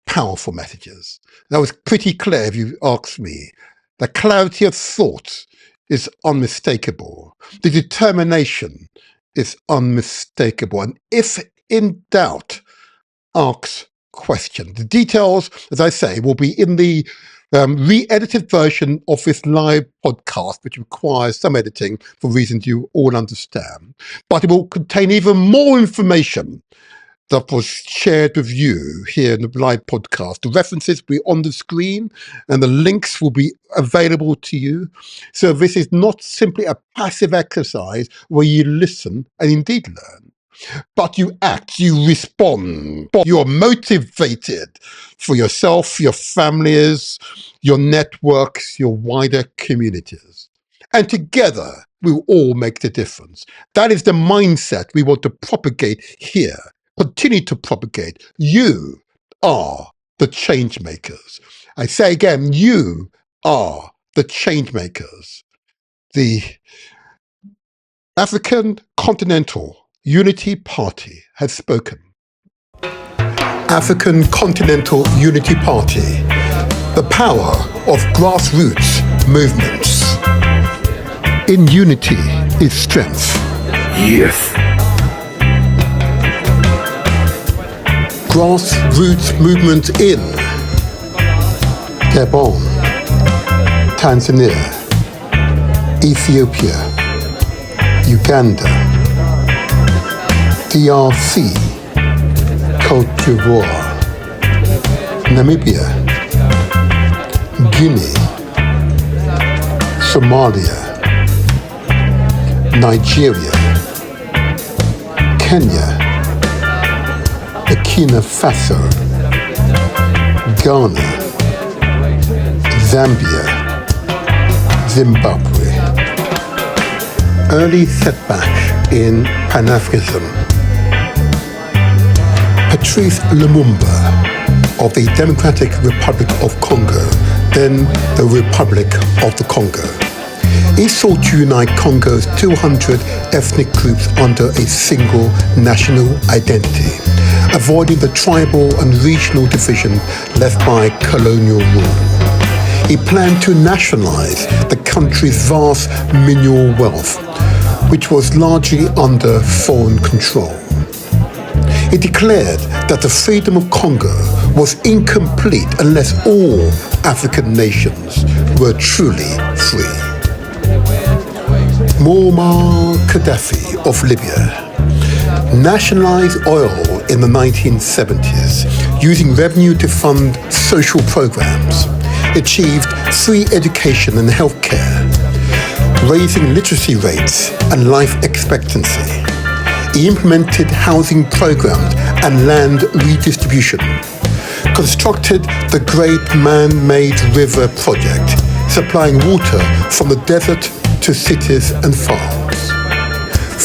Powerful messages. That was pretty clear if you ask me. The clarity of thought is unmistakable. The determination is unmistakable. And if in doubt, ask question. The details, as I say, will be in the re-edited version of this live podcast, which requires some editing for reasons you all understand. But it will contain even more information that was shared with you here in the live podcast. The references will be on the screen and the links will be available to you. So this is not simply a passive exercise where you listen and indeed learn, but you act, you respond, you're motivated for yourself, your families, your networks, your wider communities. And together, we'll all make the difference. That is the mindset we want to propagate here, continue to propagate. You are the change makers. I say again, you are the change makers. The African Continental Unity Party has spoken. African Continental Unity Party, the power of grassroots movements. In unity is strength. Yes. Grassroots movement in Gabon, Tanzania, Ethiopia, Uganda, DRC, Côte d'Ivoire, Namibia, Guinea, Somalia, Nigeria, Kenya, Burkina Faso, Ghana, Zambia, Zimbabwe. Early setback in Pan-Africanism. Patrice Lumumba of the Democratic Republic of Congo, then the Republic of the Congo. He sought to unite Congo's 200 ethnic groups under a single national identity, avoiding the tribal and regional division left by colonial rule. He planned to nationalize the country's vast mineral wealth, which was largely under foreign control. He declared that the freedom of Congo was incomplete unless all African nations were truly free. Muammar Gaddafi of Libya nationalized oil in the 1970s using revenue to fund social programs, achieved free education and healthcare, raising literacy rates and life expectancy. He implemented housing programs and land redistribution, constructed the Great Man-Made River Project, supplying water from the desert to cities and farms,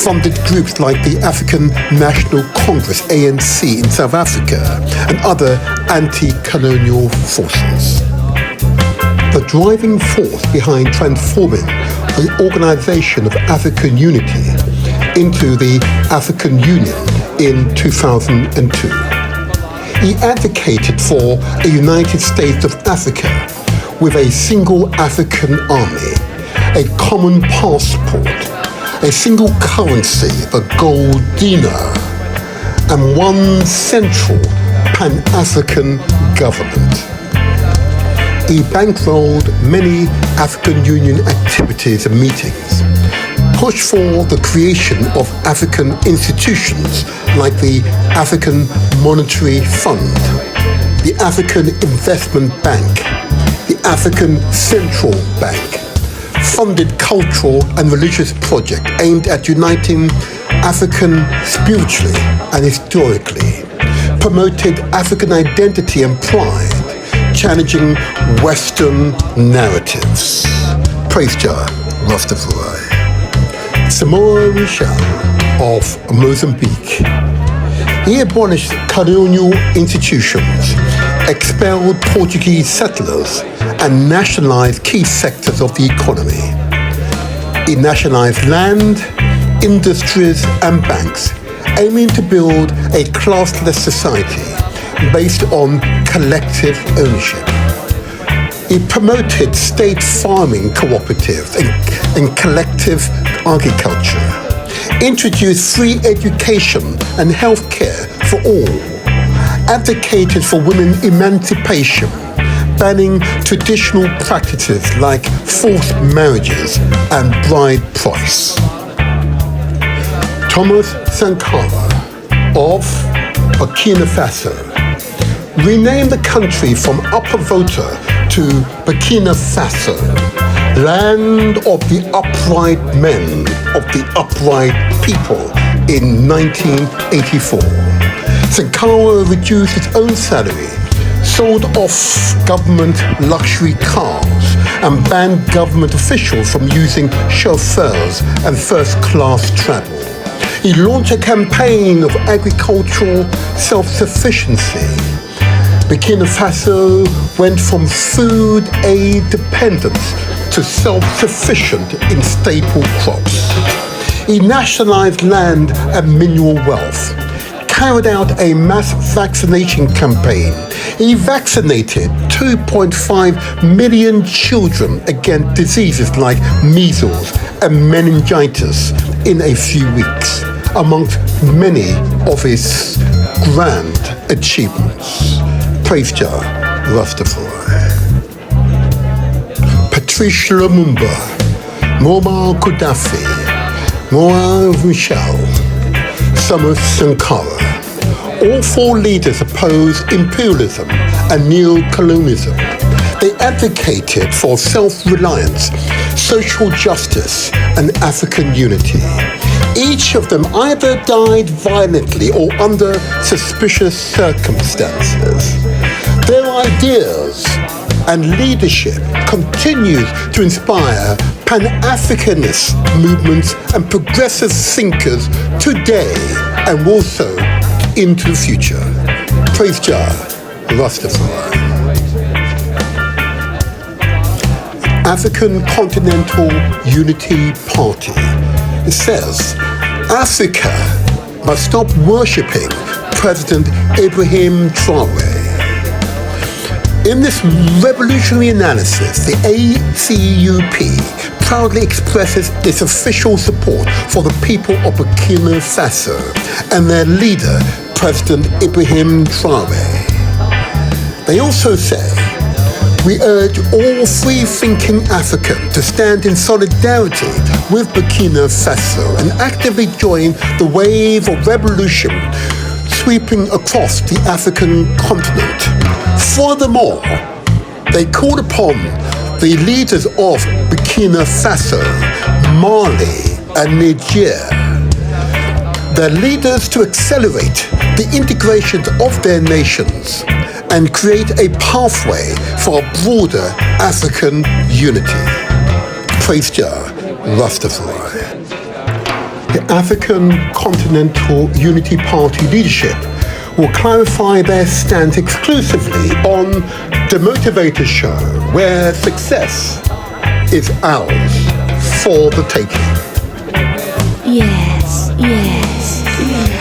funded groups like the African National Congress, ANC, in South Africa, and other anti-colonial forces. The driving force behind transforming the Organization of African Unity into the African Union in 2002. He advocated for a United States of Africa with a single African army, a common passport, a single currency, the gold dinar, and one central Pan-African government. He bankrolled many African Union activities and meetings, pushed for the creation of African institutions like the African Monetary Fund, the African Investment Bank, the African Central Bank, funded cultural and religious projects aimed at uniting African spiritually and historically, promoted African identity and pride, challenging Western narratives. Praise Jah, Rastafari. Samoa Michel of Mozambique. He abolished colonial institutions, expelled Portuguese settlers, and nationalized key sectors of the economy. He nationalized land, industries, and banks, aiming to build a classless society based on collective ownership. He promoted state farming cooperatives and collective agriculture, introduced free education and health care for all, advocated for women's emancipation, banning traditional practices like forced marriages and bride price. Thomas Sankara of Burkina Faso renamed the country from Upper Volta to Burkina Faso, land of the upright men, of the upright people, in 1984. Sankara reduced its own salary, sold off government luxury cars, and banned government officials from using chauffeurs and first-class travel. He launched a campaign of agricultural self-sufficiency. Burkina Faso went from food aid dependence to self-sufficient in staple crops. He nationalized land and mineral wealth, carried out a mass vaccination campaign. He vaccinated 2.5 million children against diseases like measles and meningitis in a few weeks, amongst many of his grand achievements. Praise Jah, Rastafari. Patrice Lumumba, Muammar Gaddafi, Samoa Michel, Thomas Sankara. All four leaders opposed imperialism and neo-colonialism. They advocated for self-reliance, social justice, and African unity. Each of them either died violently or under suspicious circumstances. Their ideas and leadership continues to inspire Pan-Africanist movements and progressive thinkers today and also into the future. Praise Jah, Rastafari. African Continental Unity Party. It says Africa must stop worshipping President Ibrahim Traoré. In this revolutionary analysis, the ACUP proudly expresses its official support for the people of Burkina Faso and their leader, President Ibrahim Traoré. They also say, we urge all free-thinking Africans to stand in solidarity with Burkina Faso and actively join the wave of revolution sweeping across the African continent. Furthermore, they called upon the leaders of Burkina Faso, Mali, and Niger, their leaders to accelerate the integration of their nations and create a pathway for a broader African unity. Praise Jah, Rastafari. The African Continental Unity Party leadership will clarify their stance exclusively on The Motivator Show, where success is ours for the taking. Yes, yes, yes.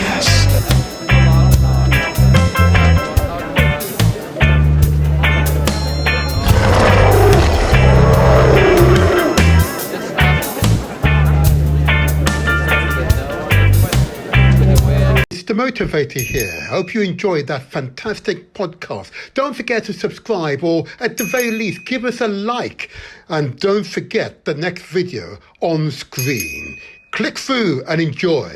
It's The motivated here. I hope you enjoyed that fantastic podcast. Don't forget to subscribe, or at the very least, give us a like. And don't forget the next video on screen. Click through and enjoy.